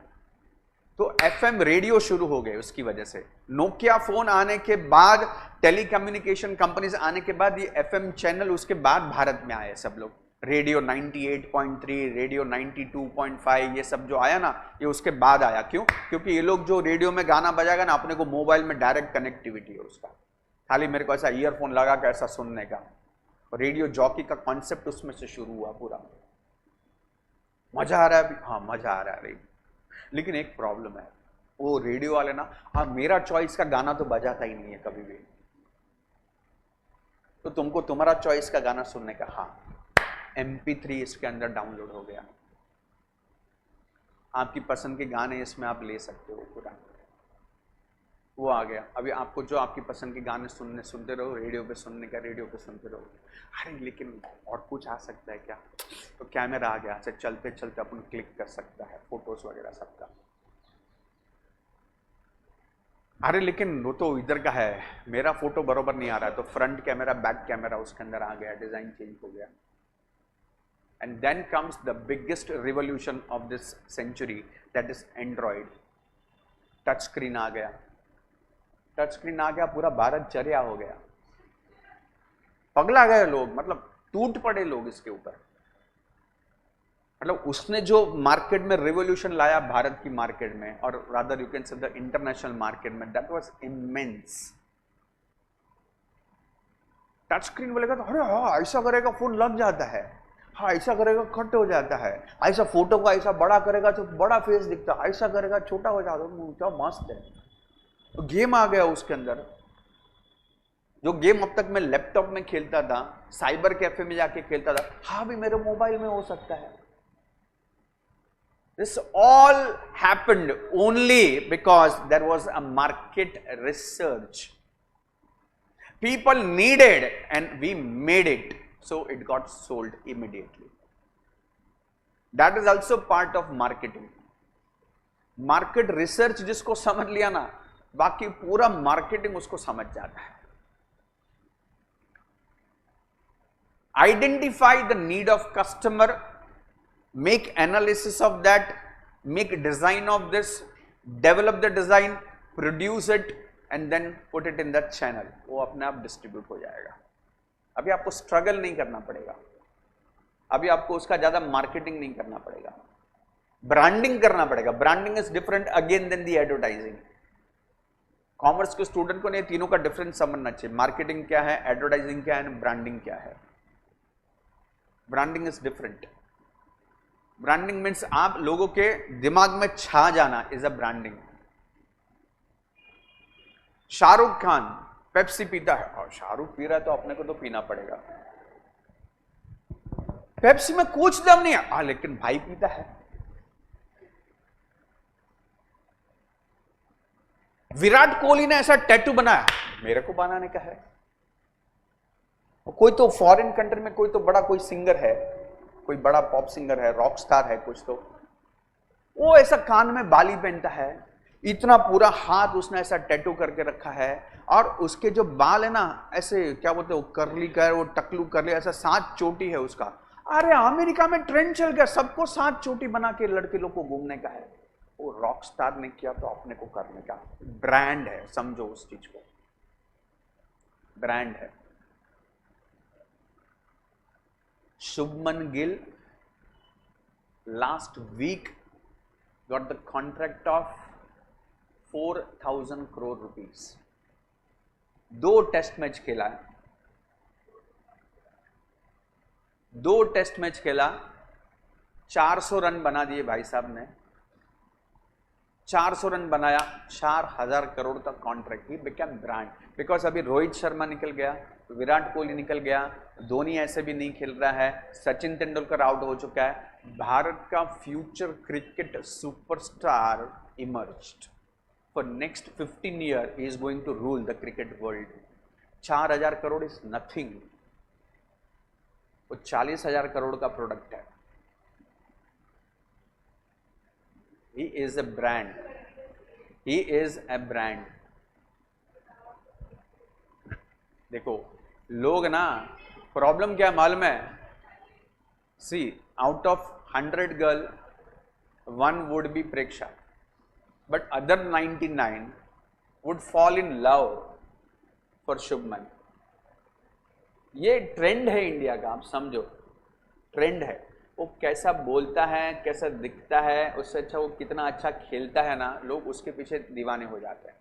तो एफएम रेडियो शुरू हो गए उसकी वजह से, नोकिया फोन आने के बाद, टेलीकम्युनिकेशन कंपनीज आने के बाद, ये एफएम चैनल उसके बाद भारत में आए सब लोग। रेडियो 98.3, रेडियो 92.5, ये सब जो आया ना ये उसके बाद आया। क्यों? क्योंकि ये लोग जो रेडियो में गाना बजाएगा ना, अपने को मोबाइल में डायरेक्ट कनेक्टिविटी है उसका, खाली मेरे को ऐसा ईयरफोन लगा के ऐसा सुनने का। रेडियो जॉकी का कॉन्सेप्ट उसमें से शुरू हुआ पूरा। मजा आ रहा है अभी, हाँ मजा आ रहा है, लेकिन एक प्रॉब्लम है, वो रेडियो वाले ना, हाँ मेरा चॉइस का गाना तो बजाता ही नहीं है कभी भी, तो तुमको तुम्हारा चॉइस का गाना सुनने का, हाँ MP3 इसके अंदर डाउनलोड हो गया, आपकी पसंद के गाने इसमें आप ले सकते हो पूरा, वो आ गया। अभी आपको जो आपकी पसंद के गाने सुनते रहो, रेडियो पे सुनने का रेडियो पे सुनते रहो। अरे लेकिन और कुछ आ सकता है क्या, तो कैमरा आ गया, अच्छा चलते चलते अपन क्लिक कर सकता है फोटोज वगैरह सबका। अरे लेकिन वो तो इधर का है, मेरा फोटो बरोबर नहीं आ रहा है, तो फ्रंट कैमरा बैक कैमरा उसके अंदर आ गया, डिजाइन चेंज हो गया। And then comes the biggest revolution of this century, that is Android. Touch screen आ गया, टच स्क्रीन आ गया, पूरा भारत चर्या हो गया, पगला गए लोग, मतलब टूट पड़े लोग इसके ऊपर। मतलब उसने जो मार्केट में रिवोल्यूशन लाया भारत की मार्केट में, और rather you can say the international market में, that was immense. Touch screen बोलेगा तो अरे हाँ ऐसा करेगा फोन लग जाता है, हाँ ऐसा करेगा कट हो जाता है, ऐसा फोटो को ऐसा बड़ा करेगा तो बड़ा फेस दिखता है, ऐसा करेगा छोटा हो जाता है, क्या मस्त है। तो गेम आ गया उसके अंदर, जो गेम अब तक मैं लैपटॉप में खेलता था, साइबर कैफे में जाके खेलता था, हाँ भी मेरे मोबाइल में हो सकता है। This all happened only because there was a market research, people needed and we made it, so it got sold immediately. That is also part of marketing. Market research जिसको समझ लिया ना, बाकी पूरा मार्केटिंग उसको समझ जाता है। Identify the need of customer, make analysis of that, make design of this, develop the design, produce it and then put it in the channel, वो अपने आप डिस्ट्रीब्यूट हो जाएगा। अभी आपको स्ट्रगल नहीं करना पड़ेगा, अभी आपको उसका ज्यादा मार्केटिंग नहीं करना पड़ेगा, ब्रांडिंग करना पड़ेगा। Branding is different again than the advertising. Commerce के स्टूडेंट को ने तीनों का डिफरेंस समझना चाहिए, मार्केटिंग क्या है, एडवर्टाइजिंग क्या है, ब्रांडिंग क्या है। Branding is different. Branding means आप लोगों के दिमाग में छा जाना is a branding. Shahrukh Khan Pepsi पीता है, और शाहरुख पी रहा है तो अपने को तो पीना पड़ेगा, पेप्सी में कुछ दम नहीं है, लेकिन भाई पीता है। विराट कोहली ने ऐसा टैटू बनाया, मेरे को बनाने का है। कोई तो फॉरेन कंट्री में कोई तो बड़ा कोई सिंगर है, कोई बड़ा पॉप सिंगर है, रॉक स्टार है कुछ, तो वो ऐसा कान में बाली पहनता है, इतना पूरा हाथ उसने ऐसा टैटू करके रखा है, और उसके जो बाल है ना ऐसे क्या बोलते हैं, वो करली कर, वो टकलू करली, ऐसा 7 चोटी है उसका। अरे अमेरिका में ट्रेंड चल गया, सबको 7 चोटी बना के लड़के लोग को घूमने का है। वो रॉक स्टार ने किया तो अपने को करने का। ब्रांड है, समझो उस चीज को, ब्रांड है। Shubman Gill last week got the contract of 4,000 crore rupees. 2 test match खेला है, 2 टेस्ट मैच खेला, 400 रन बना दिए भाई साहब ने, 400 रन बनाया, 4,000 करोड़ का contract. He become brand because अभी रोहित शर्मा निकल गया, विराट कोहली निकल गया, धोनी ऐसे भी नहीं खेल रहा है, सचिन तेंदुलकर आउट हो चुका है। भारत का future cricket superstar emerged. For next 15 year he is going to rule the cricket world. 4,000 crore is nothing, वो 40,000 करोड़ का प्रोडक्ट है। He is a brand. He is a brand. देखो लोग ना, प्रॉब्लम क्या मालूम है? See out of 100 girl 1 would be Preksha, but other 99 would fall in love for Shubman. ये ट्रेंड है इंडिया का, आप समझो, ट्रेंड है। वो कैसा बोलता है, कैसा दिखता है, उससे अच्छा वो कितना अच्छा खेलता है ना, लोग उसके पीछे दीवाने हो जाते हैं।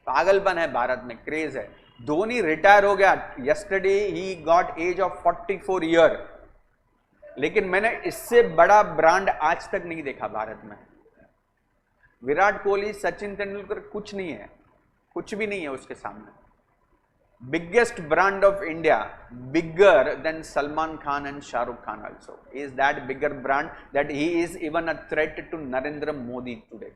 पागलपन है भारत में, क्रेज है। धोनी रिटायर हो गया, yesterday he got age of 44 year, लेकिन मैंने इससे बड़ा ब्रांड आज तक नहीं देखा भारत में। विराट कोहली, सचिन तेंदुलकर कुछ नहीं है, कुछ भी नहीं है उसके सामने। Biggest brand of India, bigger than Salman Khan and Shah Rukh Khan also. Is that bigger brand that he is even a threat to Narendra Modi today?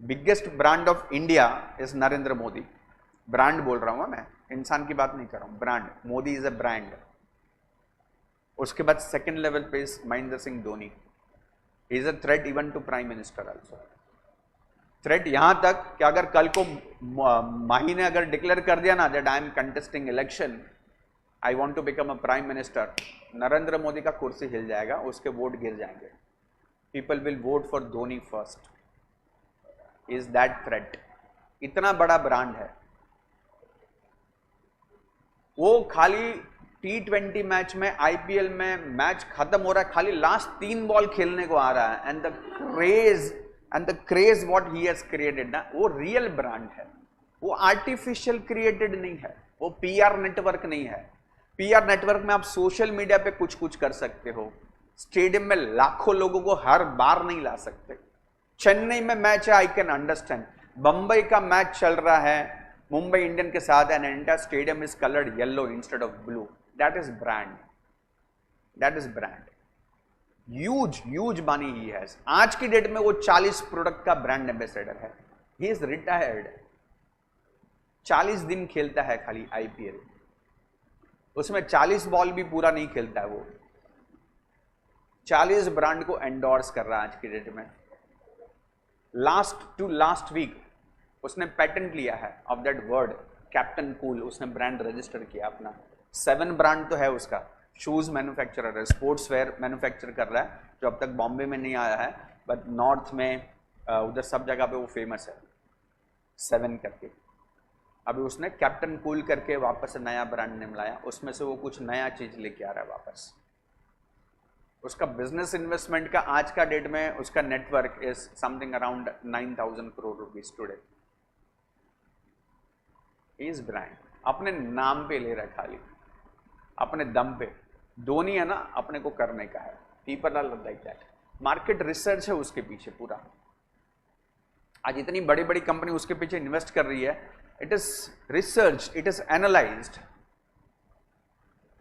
Biggest brand of India is Narendra Modi. Brand बोल रहा हूँ मैं, इंसान की बात नहीं कर रहा हूँ। Brand, Modi is a brand. उसके बाद सेकंड लेवल पे is Mahendra Singh Dhoni. He is a threat even to prime minister also. Threat यहां तक कि अगर कल को माही ने अगर डिक्लेयर कर दिया ना that I am contesting election, I want to become a prime minister, Narendra Modi का कुर्सी हिल जाएगा, उसके वोट गिर जाएंगे। People will vote for Dhoni first. Is that threat? इतना बड़ा ब्रांड है वो। खाली T20 मैच में, IPL में मैच खत्म हो रहा है, खाली लास्ट 3 बॉल खेलने को आ रहा है। And the craze what he has created ना, वो रियल ब्रांड है, वो आर्टिफिशियल क्रिएटेड नहीं है, वो PR नेटवर्क नहीं है। PR नेटवर्क में आप सोशल मीडिया पे कुछ कुछ कर सकते हो, स्टेडियम में लाखों लोगों को हर बार नहीं ला सकते। चेन्नई में मैच है, आई कैन अंडरस्टैंड। बंबई का मैच चल रहा है मुंबई इंडियन के साथ, and entire stadium is coloured yellow instead of blue. That is brand, that is brand. Huge money he has. आज की डेट में वो 40 प्रोडक्ट का ब्रांड एम्बेसडर है। ही इज रिटायर्ड, 40 दिन खेलता है खाली IPL, उसमें 40 बॉल भी पूरा नहीं खेलता है वो। 40 ब्रांड को एंडोर्स कर रहा है आज की डेट में। लास्ट वीक उसने पेटेंट लिया है of that word, captain cool. उसने ब्रांड रजिस्टर किया अपना। 7 ब्रांड तो है उसका। शूज मैन्युफैक्चरर है, स्पोर्ट्स वेयर मैन्युफैक्चर कर रहा है, जो अब तक बॉम्बे में नहीं आया है, बट नॉर्थ में उधर सब जगह पे वो फेमस है, 7 करके। अभी उसने कैप्टन कूल करके वापस से नया ब्रांड नेम लाया, उसमें से वो कुछ नया चीज लेके आ रहा है वापस। उसका बिजनेस इन्वेस्टमेंट का आज का डेट में उसका network is something around 9,000 crore rupees today. Is brand अपने नाम पे ले रहा है, खाली अपने दम पे। धोनी है ना, अपने को करने का है। People are like that. Market research है उसके पीछे पूरा। आज इतनी बड़ी बड़ी कंपनी उसके पीछे इन्वेस्ट कर रही है। It is research, it is analysed.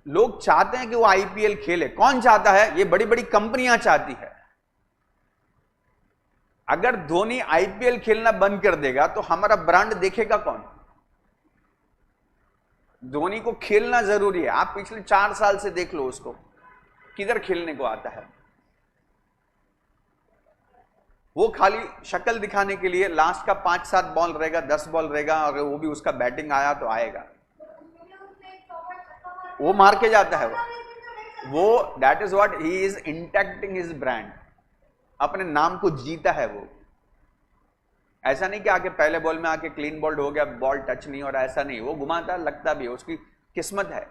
लोग चाहते हैं कि वो IPL खेले। कौन चाहता है? ये बड़ी बड़ी कंपनियां चाहती है। अगर धोनी IPL खेलना बंद कर देगा तो हमारा ब्रांड देखेगा कौन? धोनी को खेलना जरूरी है। आप पिछले 4 साल से देख लो उसको, किधर खेलने को आता है। वो खाली शक्ल दिखाने के लिए लास्ट का 5-7 बॉल रहेगा, 10 बॉल रहेगा, और वो भी उसका बैटिंग आया तो आएगा, वो मार के जाता है वो। That is what he is impacting his brand. अपने नाम को जीता है वो। ऐसा नहीं कि आके पहले बॉल में आके क्लीन बॉल्ड हो गया, बॉल टच नहीं हो रहा, ऐसा नहीं, वो घुमाता लगता भी है, उसकी किस्मत है।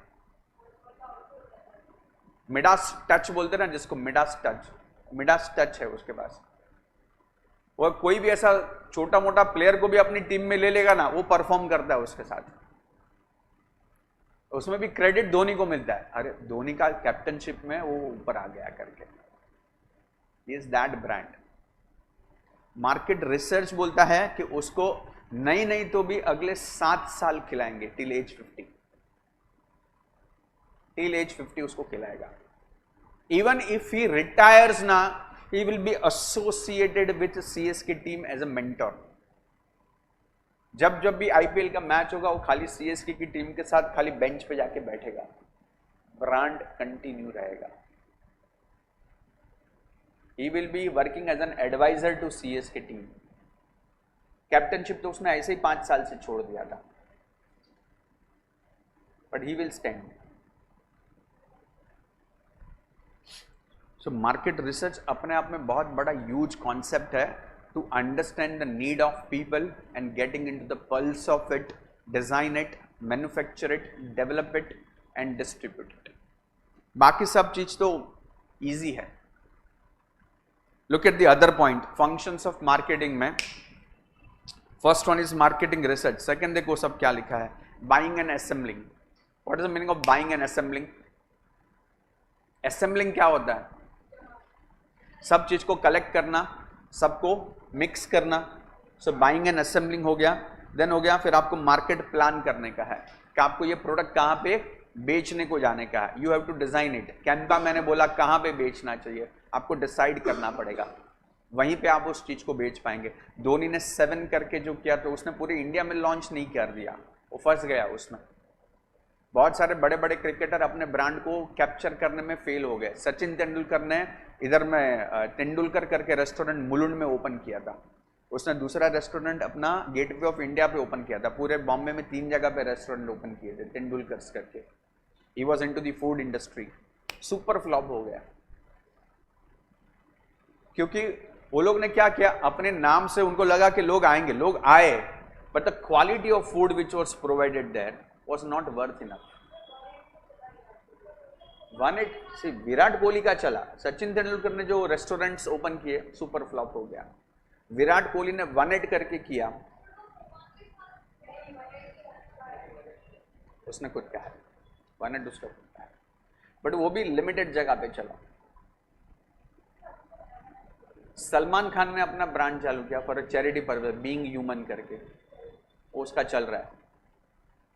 मिडास टच बोलते ना जिसको, मिडास टच है उसके पास। वो कोई भी ऐसा छोटा मोटा प्लेयर को भी अपनी टीम में ले लेगा ना, वो परफॉर्म करता है उसके साथ। उसमें भी क्रेडिट धोनी को मिलता है, अरे धोनी का कैप्टनशिप में वो ऊपर आ गया करके, is that brand. Market research बोलता है कि उसको नहीं तो भी अगले 7 साल खिलाएंगे, टिल एज 50 उसको खिलाएगा। इवन इफ ही रिटायर्स ना, he will be associated with CSK team as a mentor। जब भी आईपीएल का मैच होगा वो खाली सीएसके की टीम के साथ खाली बेंच पे जाके बैठेगा, ब्रांड कंटिन्यू रहेगा। he will be working as an advisor to CSK team. Captainship तो उसने ऐसे ही 5 साल से छोड़ दिया था, but he will stand। So market research अपने आप में बहुत बड़ा ह्यूज कॉन्सेप्ट है, to understand the need of people and getting into the pulse of it, design it, manufacture it, develop it and distribute it. बाकी सब चीज तो इजी है। Look at the other point, functions of marketing में first one is marketing research. Second देखो सब क्या लिखा है, buying and assembling. What is the meaning of buying and assembling? Assembling क्या होता है? सब चीज को कलेक्ट करना, सबको मिक्स करना। सो बाइंग एंड असेंबलिंग हो गया। देन हो गया फिर आपको मार्केट प्लान करने का है कि आपको ये प्रोडक्ट कहां पे बेचने को जाने का है। You have to design it. Campa मैंने बोला कहां पे बेचना चाहिए, आपको डिसाइड करना पड़ेगा, वहीं पे आप उस चीज को बेच पाएंगे। धोनी ने 7 करके जो किया तो उसने पूरे इंडिया में लॉन्च नहीं कर दिया, वो फंस गया उसमें। बहुत सारे बड़े बड़े क्रिकेटर अपने ब्रांड को कैप्चर करने में फेल हो गए। सचिन तेंदुलकर ने इधर में तेंदुलकर करके रेस्टोरेंट मुलुंड में ओपन किया था, उसने दूसरा रेस्टोरेंट अपना गेटवे ऑफ इंडिया पे ओपन किया था। पूरे बॉम्बे में 3 जगह पे रेस्टोरेंट ओपन किए थे तेंदुलकर करके। He was into the food industry, super flop हो गया क्योंकि वो लोग ने क्या किया, अपने नाम से उनको लगा कि लोग आएंगे, लोग आए, but the quality of food which was provided there was not worth enough। 180 Virat Kohli का चला, सचिन तेंदुलकर ने जो रेस्टोरेंट्स ओपन किए सुपर फ्लॉप हो गया। विराट कोहली ने 180 करके किया, उसने खुद कहा 180 उसका खुद कहा, बट वो भी लिमिटेड जगह पे चला। सलमान खान ने अपना ब्रांड चालू किया for charity purpose, being human करके, उसका चल रहा है।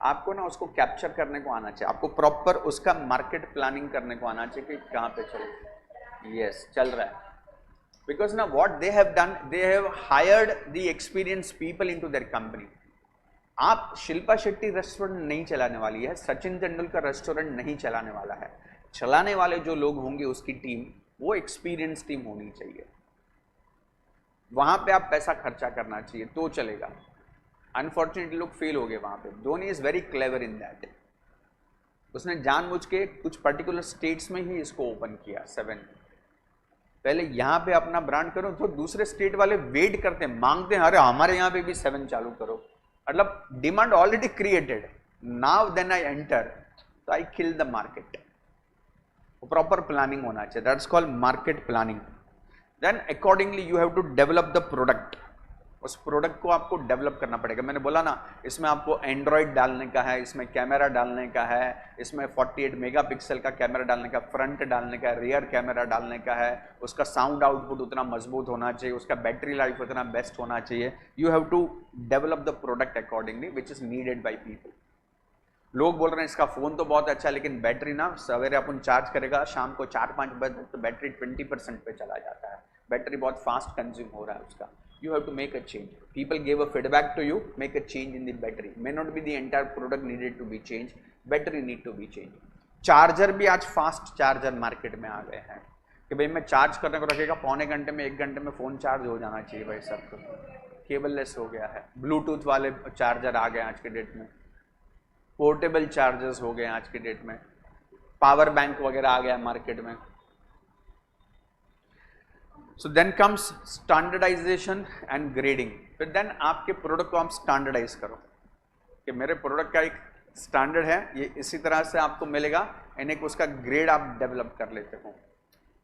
आपको ना उसको कैप्चर करने को आना चाहिए, आपको प्रॉपर उसका मार्केट प्लानिंग करने को आना चाहिए कि कहां पे चले। यस, चल रहा है। बिकॉज ना what they have done, they have hired the experience people into their company. आप शिल्पा शेट्टी रेस्टोरेंट नहीं चलाने वाली है, सचिन तेंदुलकर रेस्टोरेंट नहीं चलाने वाला है। चलाने वाले जो लोग होंगे उसकी टीम, वो एक्सपीरियंस टीम होनी चाहिए। वहां पे आप पैसा खर्चा करना चाहिए तो चलेगा। अनफॉर्चुनेटली लोग फेल हो गए वहां पे। Dhoni is very clever in that. उसने जानबूझ के कुछ पर्टिकुलर स्टेट्स में ही इसको ओपन किया 7। पहले यहां पे अपना ब्रांड करो तो दूसरे स्टेट वाले वेट करते हैं, मांगते हैं, अरे हमारे यहां पे भी 7 चालू करो। मतलब demand already created, now then I enter, तो I kill the market. Proper planning होना चाहिए, that's called market planning. Then accordingly you have to develop the product. उस प्रोडक्ट को आपको डेवलप करना पड़ेगा। मैंने बोला ना, इसमें आपको एंड्रॉयड डालने का है, इसमें कैमरा डालने का है, इसमें 48 मेगापिक्सल का कैमरा डालने का, फ्रंट डालने का, रियर कैमरा डालने का है, उसका साउंड आउटपुट उतना मजबूत होना चाहिए, उसका बैटरी लाइफ उतना बेस्ट होना चाहिए। You have to develop the product accordingly which is needed by people. लोग बोल रहे हैं इसका फोन तो बहुत अच्छा है, लेकिन बैटरी ना सवेरे अपन चार्ज करेगा, शाम को 4-5 बजे तो बैटरी 20% पे चला जाता है। बैटरी बहुत फास्ट कंज्यूम हो रहा है उसका। You have to make a change. People gave a feedback to you, make a change in the battery. May not be the entire product needed to be changed. Battery need to be changed. Charger भी आज fast charger market में आ गए हैं कि भाई मैं charge करने को रखेगा, पौने घंटे में 1 घंटे में फोन चार्ज हो जाना चाहिए भाई सबको। केबललेस हो गया है, ब्लूटूथ वाले चार्जर आ गए आज के डेट में, पोर्टेबल चार्जर्स हो गए आज के डेट में, पावर बैंक वगैरह आ गया मार्केट में। So then comes standardisation and grading. फिर देन आपके प्रोडक्ट को आप स्टैंडर्डाइज करो कि मेरे प्रोडक्ट का एक स्टैंडर्ड है, ये इसी तरह से आपको मिलेगा, एंड एक उसका ग्रेड आप डेवलप कर लेते हो।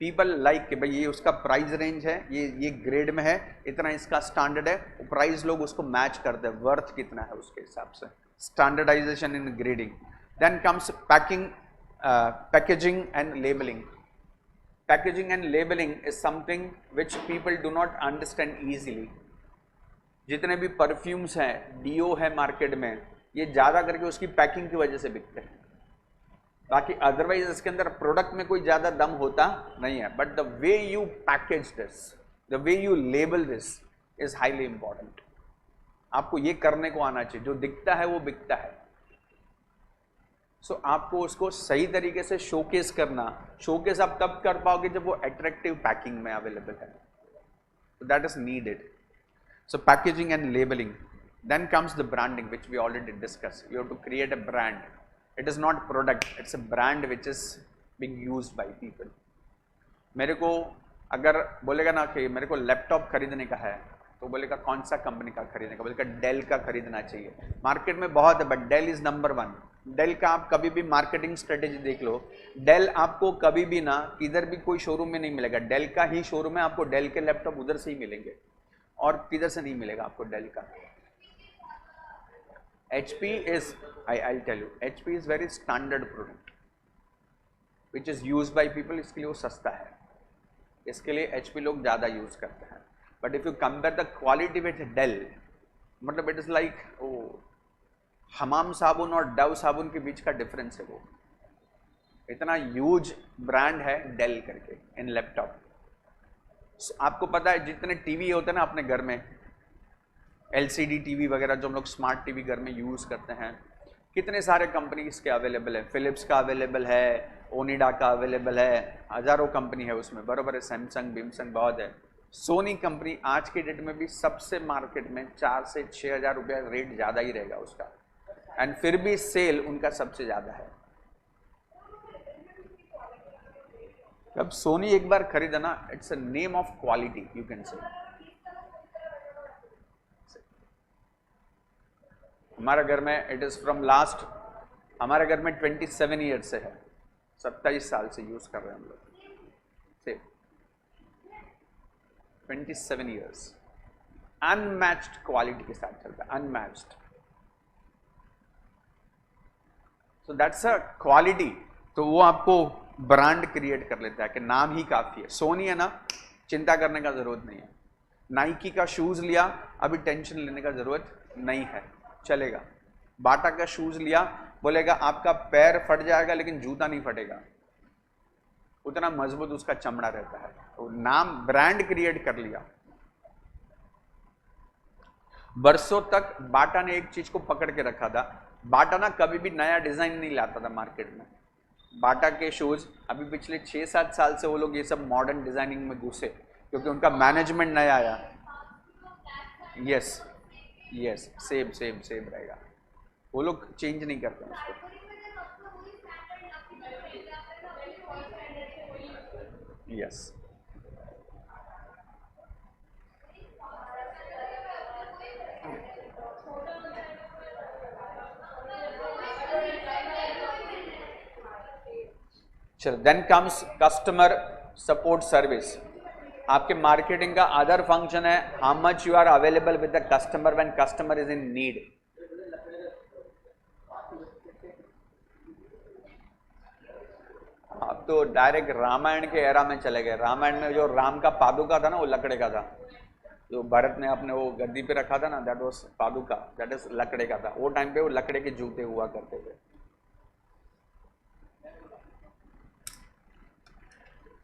पीपल लाइक कि भाई ये उसका प्राइस रेंज है, ये ग्रेड में है, इतना इसका स्टैंडर्ड है, प्राइस लोग उसको मैच करते हैं, वर्थ कितना है उसके हिसाब से। Standardisation in grading. Then comes packaging and labelling. Packaging and labelling is something which people do not understand easily. जितने भी परफ्यूम्स हैं, डीओ है मार्केट में, ये ज़्यादा करके उसकी पैकिंग की वजह से बिकते हैं, बाकी अदरवाइज इसके अंदर प्रोडक्ट में कोई ज़्यादा दम होता नहीं है। But the way you package this, the way you label this is highly important. आपको ये करने को आना चाहिए, जो दिखता है वो बिकता है। सो आपको उसको सही तरीके से शोकेस करना, शोकेस आप तब कर पाओगे जब वो अट्रैक्टिव पैकिंग में अवेलेबल है, that is needed. So packaging and labelling. Then comes the branding which we already discuss. You have to create a brand. It is not product, it's a brand which is being used by people. मेरे को अगर बोलेगा ना कि मेरे को laptop खरीदने का है, तो बोलेगा कौन सा कंपनी का खरीदने का, बोलेगा डेल का खरीदना चाहिए। मार्केट में बहुत है, but Dell is number 1। Dell का आप कभी भी मार्केटिंग स्ट्रेटेजी देख लो, डेल आपको कभी भी ना किधर भी कोई शोरूम में नहीं मिलेगा। डेल का ही शोरूम है, आपको डेल के लैपटॉप उधर से ही मिलेंगे, और किधर से नहीं मिलेगा आपको डेल का। HP is, I'll tell you, HP is very standard product which is used by people, इसके लिए वो सस्ता है, इसके लिए HP लोग ज़्यादा यूज़ करते हैं। But if you compare the quality with Dell, मतलब it is like oh Hamam साबुन और डव साबुन के बीच का डिफरेंस है वो। इतना ह्यूज ब्रांड है डेल करके इन लैपटॉप। आपको पता है जितने टीवी होते हैं ना अपने घर में, LCD टीवी वगैरह जो हम लोग स्मार्ट टीवी घर में यूज़ करते हैं, कितने सारे कंपनीज के अवेलेबल है। फिलिप्स का अवेलेबल है, ओनिडा का अवेलेबल है, हज़ारों कंपनी है उसमें, बराबर है। सैमसंग बिमसंग बहुत है। सोनी कंपनी आज के डेट में भी सबसे मार्केट में 4 से 6 हज़ार रुपया रेट ज़्यादा ही रहेगा उसका, एंड फिर भी सेल उनका सबसे ज़्यादा है। अब सोनी एक बार खरीदा ना, it's a name of quality, you can से। हमारे घर में इट इज़ फ्रॉम लास्ट, हमारे घर में 27 ईयर से है, 27 साल से यूज़ कर रहे हैं हम लोग से। 27 ईयर्स अनमैच्ड क्वालिटी के साथ चलता है, unmatched. So that's a quality. तो वो आपको ब्रांड क्रिएट कर लेता है कि नाम ही काफ़ी है। सोनी है ना, चिंता करने का ज़रूरत नहीं है। नाइकी का शूज़ लिया, अभी टेंशन लेने का ज़रूरत नहीं है, चलेगा। बाटा का शूज़ लिया, बोलेगा आपका पैर फट जाएगा लेकिन जूता नहीं फटेगा, उतना मजबूत उसका चमड़ा रहता है। तो नाम ब्रांड क्रिएट कर लिया। बरसों तक बाटा ने एक चीज को पकड़ के रखा था। बाटा ना कभी भी नया डिजाइन नहीं लाता था मार्केट में। बाटा के शूज अभी पिछले 6-7 साल से वो लोग ये सब मॉडर्न डिजाइनिंग में घुसे, क्योंकि उनका मैनेजमेंट नया आया। Yes yes, same same same रहेगा, वो लोग चेंज नहीं करते उसको। यस, चलो। Then comes customer support service. आपके मार्केटिंग का अदर फंक्शन है how much you are available with the customer when customer is in need. आप तो डायरेक्ट रामायण के एरा में चले गए। रामायण में जो राम का पादुका था ना, वो लकड़े का था। जो भरत ने अपने वो गद्दी पे रखा था ना, दैट वाज पादुका, दैट इज लकड़े का था। वो टाइम पे वो लकड़े के जूते हुआ करते थे।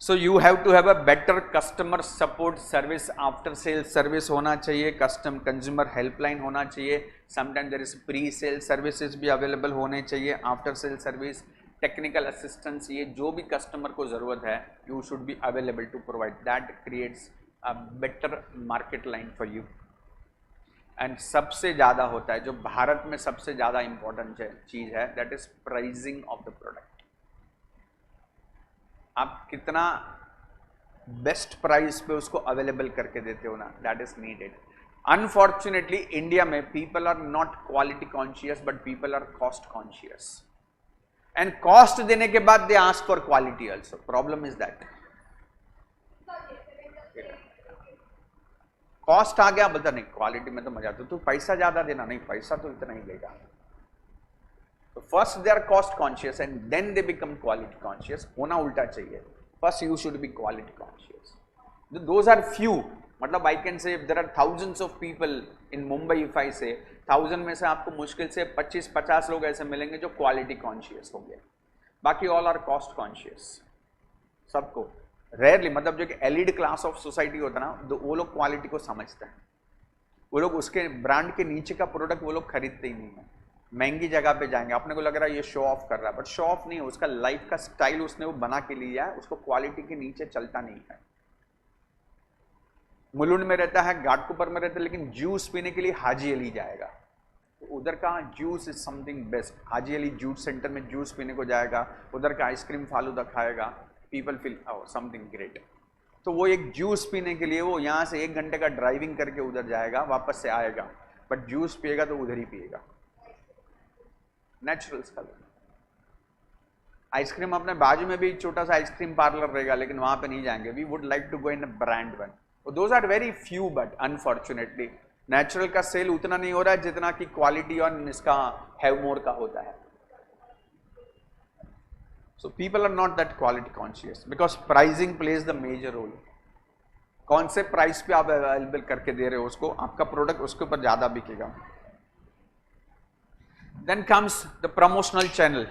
So you have to have a better customer support service, after sale service होना चाहिए, कस्टम कंज्यूमर हेल्पलाइन होना चाहिए। Sometime there is pre sale services भी अवेलेबल होने चाहिए, after sale service, technical assistance. ये जो भी कस्टमर को ज़रूरत है, you should be available to provide. That creates a better market line for you. And सबसे ज़्यादा होता है, जो भारत में सबसे ज़्यादा इंपॉर्टेंट चीज़ है, that is pricing of the product. आप कितना बेस्ट प्राइस पे उसको अवेलेबल करके देते हो ना, that is needed. Unfortunately India में people are not quality conscious but people are cost conscious, and cost देने के बाद they ask for quality also. Problem is that cost आ गया, बोलता नहीं क्वालिटी में तो मजा आता, तू पैसा ज्यादा देना, नहीं पैसा तो इतना ही लेगा. तो first they are cost conscious and then they become quality conscious. होना उल्टा चाहिए, first you should be quality conscious. Those are few, मतलब I can say there are thousands of people in Mumbai. If I say 1000 में से आपको मुश्किल से 25-50 लोग ऐसे मिलेंगे जो क्वालिटी कॉन्शियस हो गए, बाकी ऑल आर कॉस्ट कॉन्शियस. सबको रेयरली, मतलब जो कि एलिड क्लास ऑफ सोसाइटी होता है ना, वो लोग क्वालिटी को समझते हैं. वो लोग उसके ब्रांड के नीचे का प्रोडक्ट वो लोग खरीदते ही नहीं है. महंगी जगह पे जाएंगे, अपने को लग रहा है ये शो ऑफ कर रहा है, बट शो ऑफ नहीं है, उसका लाइफ का स्टाइल उसने वो बना के लिया है, उसको क्वालिटी के नीचे चलता नहीं है. मुलुंड में रहता है, घाटकोपर में रहता है, लेकिन जूस पीने के लिए हाजी अली जाएगा. तो उधर का juice is something best. Haji Ali juice centre में जूस पीने को जाएगा, उधर का आइसक्रीम फालूदा खाएगा, पीपल फील समथिंग ग्रेट. तो वो एक जूस पीने के लिए वो यहाँ से 1 घंटे का ड्राइविंग करके उधर जाएगा, वापस से आएगा, बट जूस पिएगा तो उधर ही पिएगा. नेचुरल्स का. आइसक्रीम अपने बाजू में भी छोटा सा आइसक्रीम पार्लर रहेगा, लेकिन वहां पे नहीं जाएंगे. We would like to go in a brand one. Those are very few, but unfortunately natural का सेल उतना नहीं हो रहा है जितना कि क्वालिटी और इसका हैव मोर का होता है. So people are not that quality conscious because pricing plays the major role. कौन से प्राइस पे आप अवेलेबल करके दे रहे हो उसको, आपका प्रोडक्ट उसके ऊपर ज्यादा बिकेगा. Then comes the promotional channel.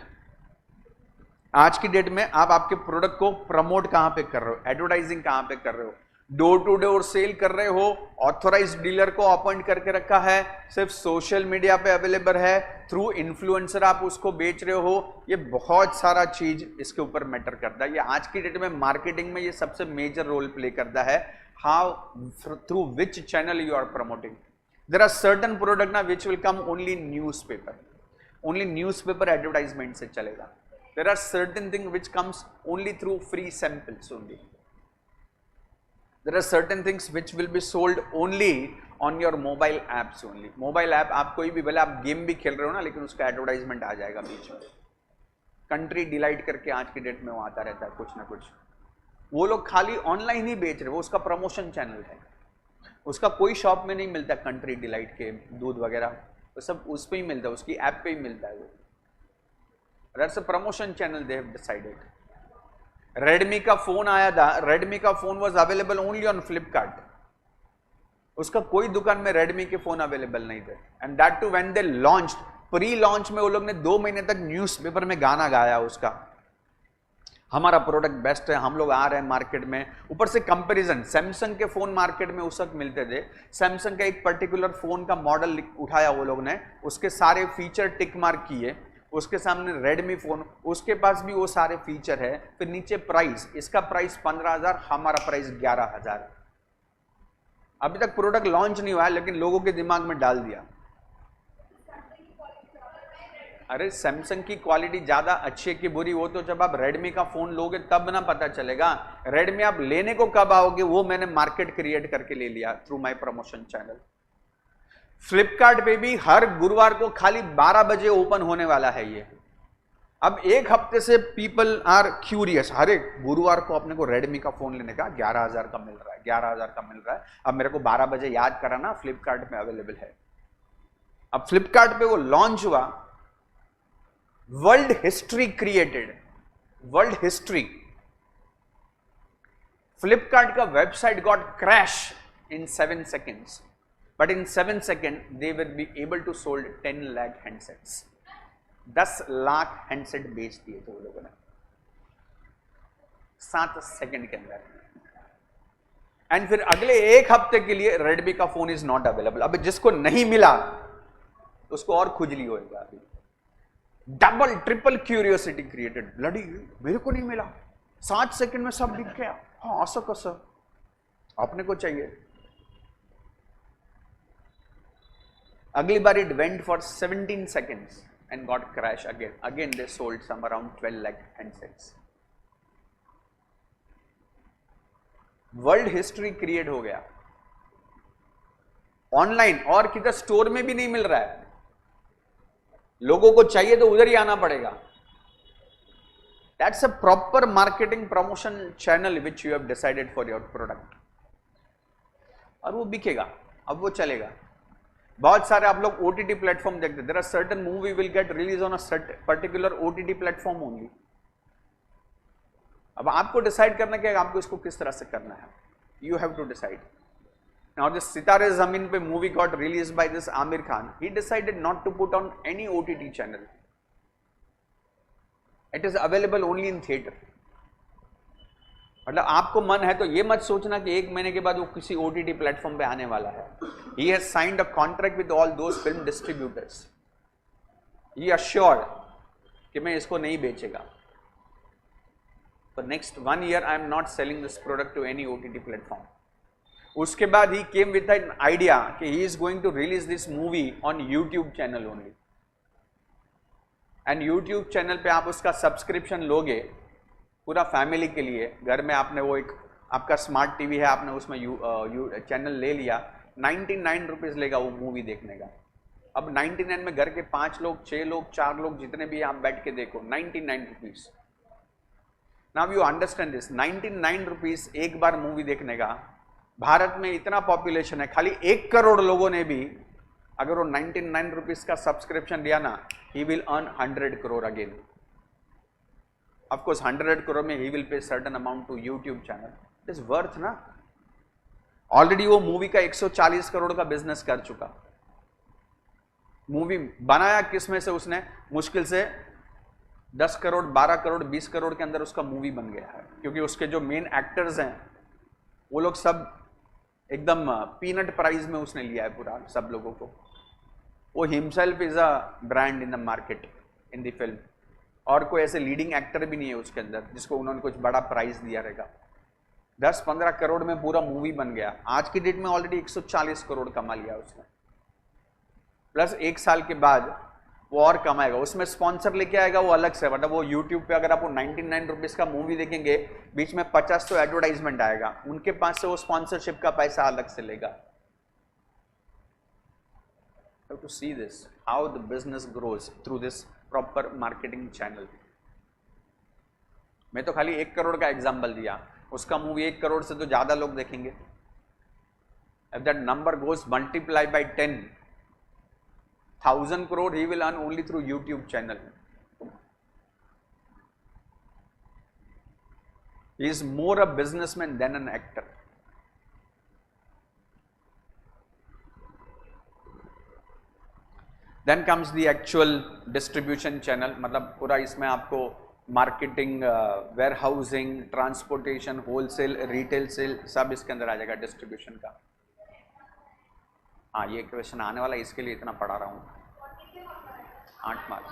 आज की डेट में आप आपके प्रोडक्ट को प्रमोट कहां पे कर रहे हो, एडवर्टाइजिंग कहां पे कर रहे हो, डोर टू डोर सेल कर रहे हो, ऑथोराइज्ड डीलर को अपॉइंट करके रखा है, सिर्फ सोशल मीडिया पे अवेलेबल है, थ्रू इन्फ्लुएंसर आप उसको बेच रहे हो. ये बहुत सारा चीज इसके ऊपर मैटर करता है. ये आज की डेट में मार्केटिंग में ये सबसे मेजर रोल प्ले करता है. How, through which channel you are promoting. There are certain product ना which will come only newspaper, only newspaper advertisement से चलेगा. There are certain thing which comes only through free samples only. There are certain things which will be sold only on your mobile apps only. Mobile app आप कोई भी, भले आप game भी खेल रहे हो ना, लेकिन उसका एडवर्टाइजमेंट आ जाएगा बीच में. कंट्री डिलाइट करके आज की डेट में वो आता रहता है कुछ ना कुछ. वो लोग खाली ऑनलाइन ही बेच रहे, वो उसका प्रमोशन चैनल है. उसका कोई शॉप में नहीं मिलता कंट्री डिलाइट के दूध वगैरह, वो सब उस पर ही मिलता है, उसकी ऐप पे ही मिलता है. वो that's a promotion channel they have decided. Redmi का फोन आया था, रेडमी का phone was available only on Flipkart. उसका कोई दुकान में रेडमी के फोन अवेलेबल नहीं थे. And that too when they launched, pre launch में वो लोग ने 2 महीने तक न्यूज़पेपर में गाना गाया उसका, हमारा प्रोडक्ट बेस्ट है, हम लोग आ रहे हैं मार्केट में. ऊपर से कंपैरिजन, सैमसंग के फोन मार्केट में उस वक्त मिलते थे, सैमसंग का एक पर्टिकुलर फोन का मॉडल उठाया वो लोग ने, उसके सारे फीचर टिक मार्क किए, उसके सामने रेडमी फोन, उसके पास भी वो सारे फीचर है, फिर नीचे प्राइस, इसका प्राइस 15,000, हमारा प्राइस 11,000. अभी तक प्रोडक्ट लॉन्च नहीं हुआ है, लेकिन लोगों के दिमाग में डाल दिया. अरे सैमसंग की क्वालिटी ज्यादा अच्छी है कि बुरी, वो तो जब आप रेडमी का फोन लोगे तब ना पता चलेगा. रेडमी आप लेने को कब आओगे, वो मैंने मार्केट क्रिएट करके ले लिया through my promotion channel. Flipkart पे भी हर गुरुवार को खाली 12 बजे ओपन होने वाला है ये. अब 1 हफ्ते से पीपल आर क्यूरियस, हर एक गुरुवार को अपने को रेडमी का फोन लेने का 11,000 का मिल रहा है, 11,000 का मिल रहा है. अब मेरे को 12 बजे याद कराना, फ्लिपकार्ट में अवेलेबल है. अब फ्लिपकार्ट पे वो लॉन्च हुआ, world history created, world history. Flipkart का website got crash in 7 seconds. But in 7 seconds, they will be able to sold 10 lakh handsets. 10 lakh handset बेच दिए थे वो लोगों ने 7 सेकंड के अंदर. एंड फिर अगले 1 हफ्ते के लिए रेडमी का फोन इज नॉट अवेलेबल. अब जिसको नहीं मिला उसको और खुजली होएगा. अभी double triple curiosity created. Bloody मेरे को नहीं मिला, 7 सेकंड में सब बिक गया. हाँ असं कसं, अपने को चाहिए. अगली बार it went for 17 seconds and got crash again. Again they sold some around 12 lakh handsets. World history create हो गया ऑनलाइन, और किधर स्टोर में भी नहीं मिल रहा है, लोगों को चाहिए तो उधर ही आना पड़ेगा। That's a proper marketing promotion channel which you have decided for your product, और वो बिकेगा, अब वो चलेगा। बहुत सारे आप लोग ओटीटी प्लेटफॉर्म देखते, there are certain movie will get release on a particular OTT platform only. अब आपको डिसाइड करना है कि आपको इसको किस तरह से करना है, you have to decide. Now this Sitaare Zameen Pe movie got release by this Aamir Khan, he decided not to put on any OTT channel, it is available only in theatre. मतलब आपको मन है तो ये मत सोचना कि 1 महीने के बाद वो किसी ओटीटी प्लेटफॉर्म पे आने वाला है। He has signed a contract with all those film distributors, he assured कि मैं इसको नहीं बेचेगा। For next 1 year I am not selling this product to any OTT platform. उसके बाद he came with an idea कि he is going to release this movie on YouTube channel only. And YouTube channel पे आप उसका subscription लोगे पूरा family के लिए। घर में आपने वो एक आपका स्मार्ट टीवी है, आपने उसमें चैनल ले लिया, 99 रुपीज़ लेगा वो मूवी देखने का। अब 99 में घर के 5 लोग, 6 लोग, 4 लोग जितने भी आप बैठ के देखो, 99 rupees. Now you understand this, 99 rupees एक बार मूवी देखने का। भारत में इतना पॉपुलेशन है, खाली 1 करोड़ लोगों ने भी अगर वो 99 रुपीज का सब्सक्रिप्शन लिया ना, he will earn 100 crore again. Of course 100 crore में he will pay certain amount to YouTube channel, it is worth ना। ऑलरेडी वो मूवी का 140 करोड़ का बिजनेस कर चुका। मूवी बनाया किस में से उसने, मुश्किल से 10 करोड़, 12 करोड़, 20 करोड़ के अंदर उसका मूवी बन गया है, क्योंकि उसके जो मेन एक्टर्स हैं वो लोग सब एकदम पीनट प्राइस में उसने लिया है पूरा सब लोगों को। वो himself is a brand in the market in the film, और कोई ऐसे लीडिंग एक्टर भी नहीं है उसके अंदर जिसको उन्होंने कुछ बड़ा प्राइस दिया रहेगा। 10-15 करोड़ में पूरा मूवी बन गया। आज की डेट में ऑलरेडी 140 करोड़ कमा लिया उसने, प्लस 1 साल के बाद वो और कमाएगा। उसमें स्पॉन्सर लेके आएगा वो अलग से, मतलब वो यूट्यूब पे अगर आप 99 रुपीज़ का मूवी देखेंगे, बीच में 50 तो एडवर्टाइजमेंट आएगा, उनके पास से वो स्पॉन्सरशिप का पैसा अलग से लेगा। To see this how the business grows through this proper marketing channel. मैं तो खाली 1 करोड़ का एग्जाम्पल दिया, उसका मूवी 1 करोड़ से तो ज्यादा लोग देखेंगे। If that number goes multiply by 10,000 crore he will earn only through YouTube channel. He is more a businessman than an actor. Then comes the actual distribution channel, मतलब पूरा इसमें आपको marketing, warehousing, transportation, wholesale, retail sale सब इसके अंदर आ जाएगा distribution का। हाँ, ये क्वेश्चन आने वाला है, इसके लिए इतना पढ़ा रहा हूँ। 8 मार्क,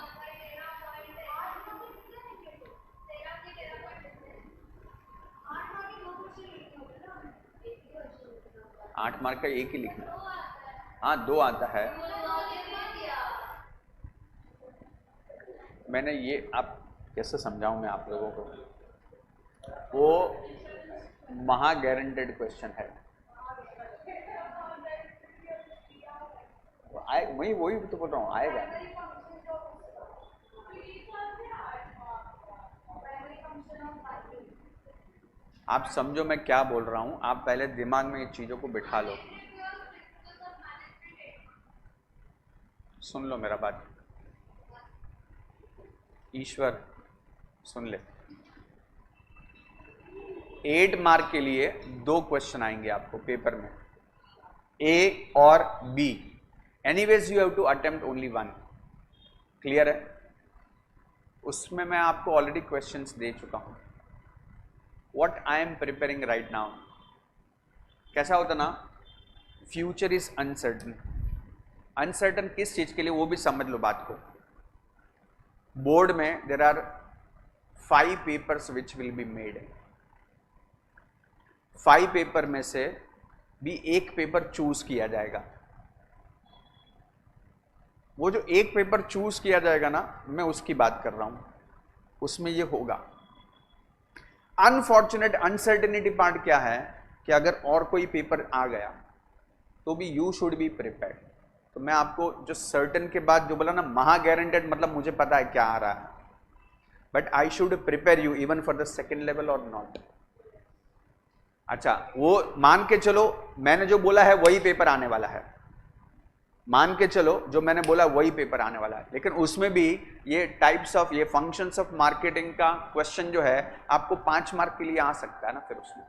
आठ मार्क का एक ही लिखना। हाँ, 2 आता है। मैंने ये, आप कैसे समझाऊं मैं आप लोगों को, वो महा गारंटेड क्वेश्चन है। वही तो बोल रहा हूँ, आएगा। आप समझो मैं क्या बोल रहा हूँ, आप पहले दिमाग में इन चीजों को बिठा लो। सुन लो मेरा बात, ईश्वर सुन ले। 8 मार्क के लिए 2 क्वेश्चन आएंगे आपको पेपर में, ए और B. Anyways you have to attempt only 1। Clear है? उसमें मैं आपको ऑलरेडी क्वेश्चंस दे चुका हूं। What I am preparing right now, कैसा होता ना, फ्यूचर इज अनसर्टन। अनसर्टन किस चीज के लिए, वो भी समझ लो बात को। बोर्ड में there are 5 papers which will be made. 5 paper में से भी एक पेपर चूज किया जाएगा। वो जो एक पेपर चूज किया जाएगा ना, मैं उसकी बात कर रहा हूं, उसमें ये होगा। अनफॉर्चुनेट अनसर्टेनिटी पार्ट क्या है कि अगर और कोई पेपर आ गया तो भी यू शुड बी प्रिपेयर्ड। तो मैं आपको जो सर्टन के बाद जो बोला ना, महा गारंटेड मतलब मुझे पता है क्या आ रहा है, but I should prepare you even for the second level और नॉट। अच्छा, वो मान के चलो मैंने जो बोला है वही पेपर आने वाला है, मान के चलो जो मैंने बोला वही पेपर आने वाला है, लेकिन उसमें भी ये टाइप्स ऑफ, ये फंक्शंस ऑफ मार्केटिंग का क्वेश्चन जो है आपको 5 मार्क के लिए आ सकता है ना फिर उसमें,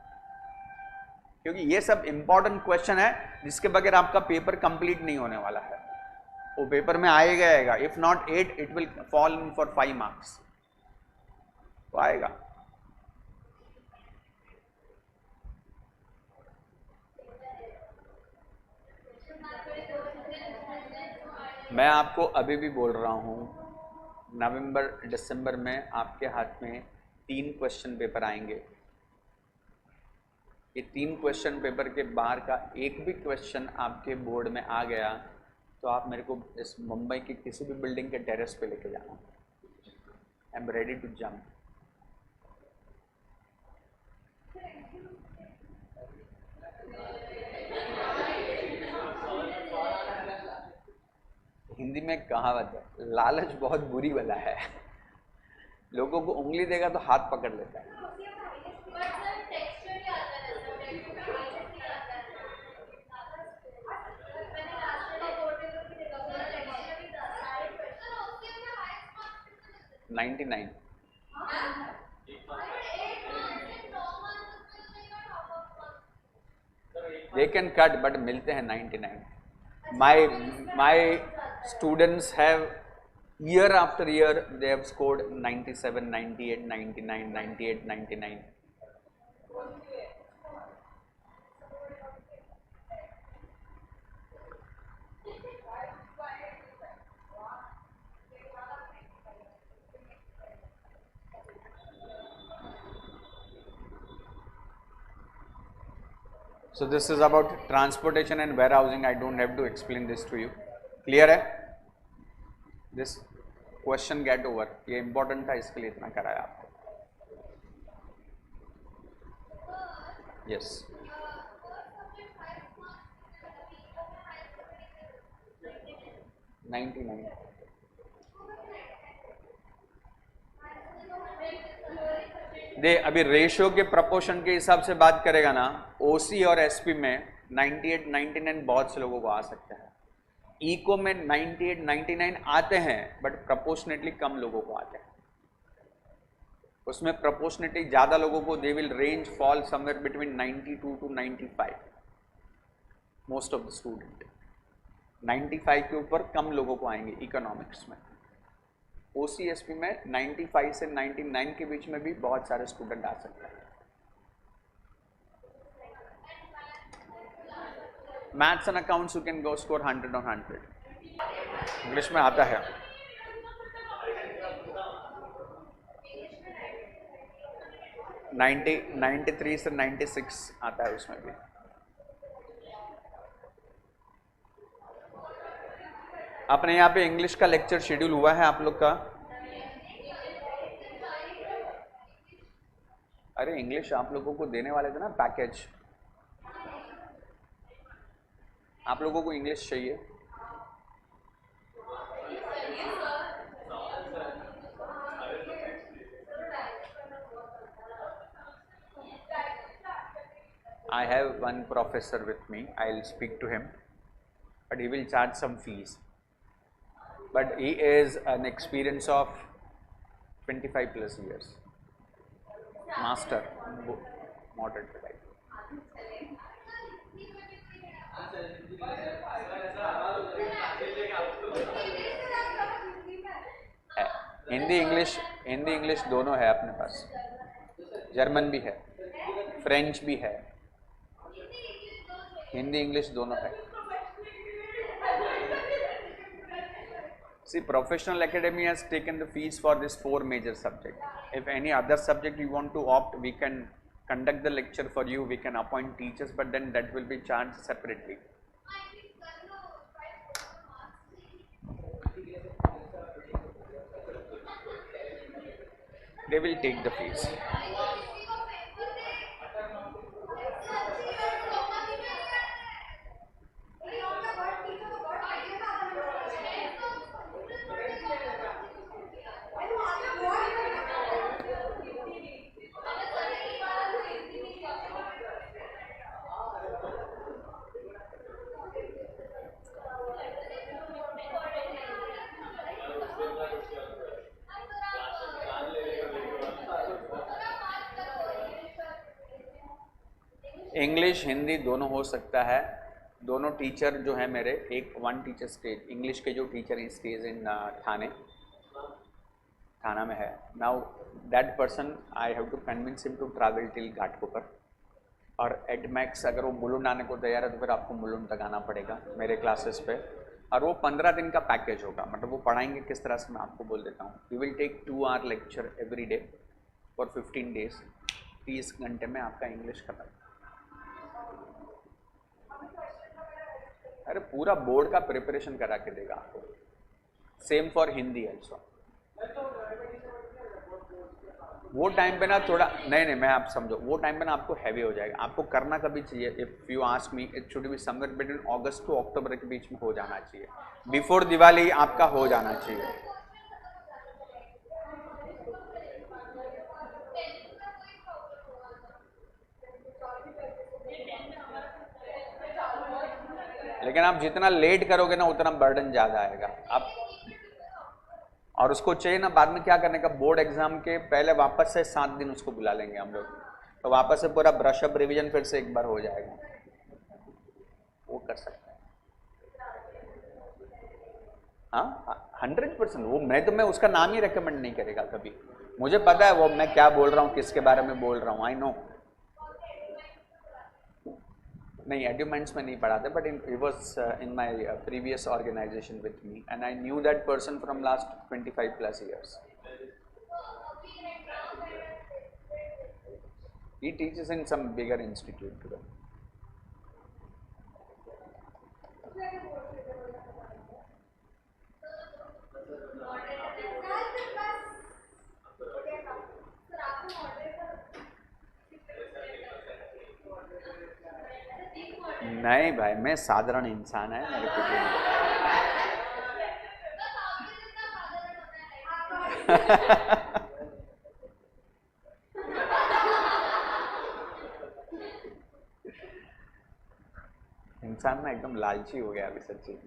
क्योंकि ये सब इंपॉर्टेंट क्वेश्चन है जिसके बगैर आपका पेपर कंप्लीट नहीं होने वाला है। वो पेपर में आएगा, if not 8 it will fall in for 5 marks, तो आएगा। मैं आपको अभी भी बोल रहा हूँ, नवंबर दिसंबर में आपके हाथ में 3 क्वेश्चन पेपर आएंगे। ये 3 क्वेश्चन पेपर के बाहर का एक भी क्वेश्चन आपके बोर्ड में आ गया तो आप मेरे को इस मुंबई की किसी भी बिल्डिंग के टेरेस पे लेके जाना, I am ready to jump. Hindi में कहावत है, लालच बहुत बुरी वाला है, लोगों को उंगली देगा तो हाथ पकड़ लेता है। $99 they can cut but मिलते हैं 99। my students have year after year they have scored 97, 98, 99, 98, 99। So this is about transportation and warehousing. I don't have to explain this to you. Clear है? This question get over, ये important था इसके लिए इतना कराया आपको। Yes. $99। दे अभी ratio के प्रपोर्शन के हिसाब से बात करेगा ना, ओसी और एसपी में 98, 99 बहुत से लोगों को आ सकता है। इको में 98, 99 आते हैं बट प्रपोर्शनेटली कम लोगों को आते हैं। उसमें प्रपोर्शनेटली ज्यादा लोगों को they will range fall somewhere between 92 to 95 most of the student. 95 के ऊपर कम लोगों को आएंगे इकोनॉमिक्स में। ओसीएसपी में 95 से 99 के बीच में भी बहुत सारे स्टूडेंट आ सकते हैं। Maths and accounts you can go score 100 on 100। English में आता है, नाइन्टी 93 से 96 आता है उसमें भी। अपने यहाँ पे इंग्लिश का लेक्चर शेड्यूल हुआ है आप लोग का? अरे इंग्लिश आप लोगों को देने वाले थे ना पैकेज, आप लोगों को इंग्लिश चाहिए? I have one professor with me, I'll speak to him, but he will charge some fees. But he is an experience of 25 plus years, master, moderate type. Hindi English दोनों है अपने पास, जर्मन भी है, French भी है, Hindi English दोनों है। See, Professional Academy has taken the fees for this 4 major subjects. If any other subject you want to opt, we can conduct the lecture for you, we can appoint teachers, but then that will be charged separately. They will take the fees. English Hindi दोनों हो सकता है। दोनों teacher जो है मेरे, एक one teacher stage English के जो टीचर हैं स्टेज इन थाना में है। Now that person I have to convince him to travel till Ghatkopar, और एट मैक्स अगर वो मुलुंड आने को तैयार है तो फिर आपको मुलुंड तक आना पड़ेगा मेरे क्लासेस पे। और वो 15 दिन का पैकेज होगा, मतलब वो पढ़ाएंगे किस तरह से मैं आपको बोल देता हूँ। You will take 2 hour lecture every day for 15 days. 30 घंटे में आपका इंग्लिश खत्म। अरे पूरा बोर्ड का प्रिपरेशन करा के देगा आपको। Same for Hindi also. वो टाइम पे ना थोड़ा नहीं मैं आप समझो, वो टाइम पे ना आपको हैवी हो जाएगा। आपको करना कभी चाहिए, if you ask me, it should be somewhere between August to October के बीच में हो जाना चाहिए। बिफोर दिवाली आपका हो जाना चाहिए। लेकिन आप जितना लेट करोगे ना उतना बर्डन ज़्यादा आएगा आप। और उसको चाहिए ना बाद में क्या करने का, बोर्ड एग्जाम के पहले वापस से 7 दिन उसको बुला लेंगे हम लोग, तो वापस से पूरा ब्रशअप रिवीजन फिर से एक बार हो जाएगा। वो कर सकते हैं। हाँ 100%। वो मैं उसका नाम ही रिकमेंड नहीं करेगा कभी। मुझे पता है वो मैं क्या बोल रहा हूँ, किसके बारे में बोल रहा हूँ, आई नो। नहीं एड्यूमेंट्स में नहीं पढ़ाते, but he was in my previous organisation with me and I knew that person from last 25+ years. He teaches in some bigger institute today. नहीं भाई, मैं साधारण इंसान है, मेरे को इंसान ना एकदम लालची हो गया अभी सच्ची।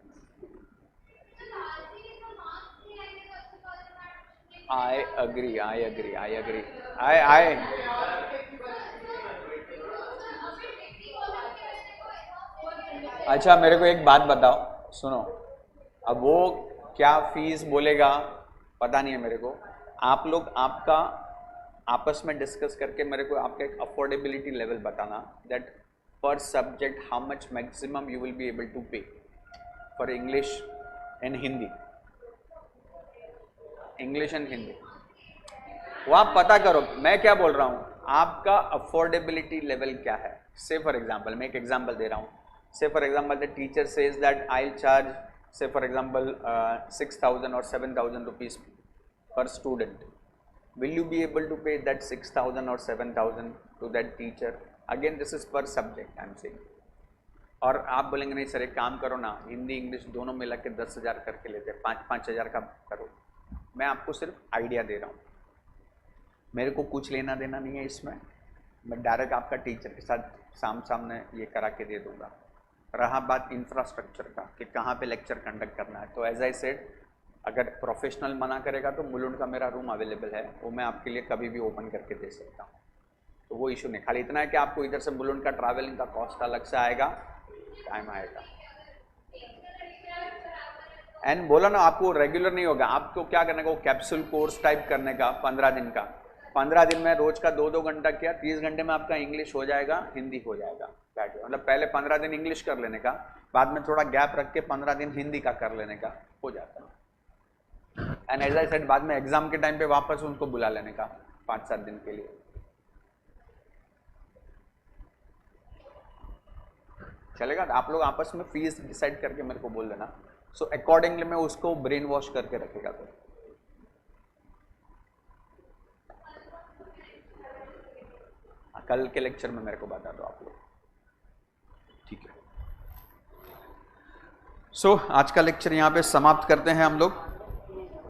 I agree. अच्छा मेरे को एक बात बताओ, सुनो। अब वो क्या फीस बोलेगा पता नहीं है मेरे को। आप लोग आपका आपस में डिस्कस करके मेरे को आपका एक अफोर्डेबिलिटी लेवल बताना, दैट पर subject how much maximum you will be able to pay for English and Hindi. English and Hindi वो आप पता करो। मैं क्या बोल रहा हूँ, आपका अफोर्डेबिलिटी लेवल क्या है। से फॉर एग्जाम्पल, मैं एक एग्जाम्पल दे रहा हूँ। Say for example, the teacher says that I'll charge, say for example, 6,000 or 7,000 rupees per student. Will you be able to pay that 6,000 or 7,000 to that teacher? Again, this is per subject I'm saying. और आप बोलेंगे नहीं sir एक काम करो ना, Hindi English दोनों मिला के 10,000 करके लेते हैं, 5,000 का करो। मैं आपको सिर्फ आइडिया दे रहा हूँ, मेरे को कुछ लेना देना नहीं है इसमें। मैं डायरेक्ट आपका टीचर के साथ सामने ये करा के दे दूँगा। रहा बात इंफ्रास्ट्रक्चर का कि कहाँ पे लेक्चर कंडक्ट करना है, तो एज आई सेड, अगर प्रोफेशनल मना करेगा तो मुलुंड का मेरा रूम अवेलेबल है, वो मैं आपके लिए कभी भी ओपन करके दे सकता हूँ, तो वो इशू नहीं। खाली इतना है कि आपको इधर से मुलुंड का ट्रैवलिंग का कॉस्ट अलग से आएगा, टाइम आएगा। एंड बोला ना आपको रेगुलर नहीं होगा, आपको क्या करने का, वो कैप्सूल कोर्स टाइप करने का 15 दिन का। 15 दिन में रोज का 2-2 घंटा किया, 30 घंटे में आपका इंग्लिश हो जाएगा, हिंदी हो जाएगा। मतलब पहले 15 दिन इंग्लिश कर लेने का, बाद में थोड़ा गैप रख के 15 दिन हिंदी का कर लेने का, हो जाता है। एंड एज आई सेड, बाद में एग्जाम के टाइम पे वापस उनको बुला लेने का 5-7 दिन के लिए। चलेगा? आप लोग आपस में फीस डिसाइड करके मेरे को बोल देना, सो अकॉर्डिंगली मैं उसको ब्रेन वॉश करके रखेगा। तो कल के लेक्चर में मेरे को बता दो आप लोग, ठीक है? सो आज का लेक्चर यहाँ पे समाप्त करते हैं हम लोग।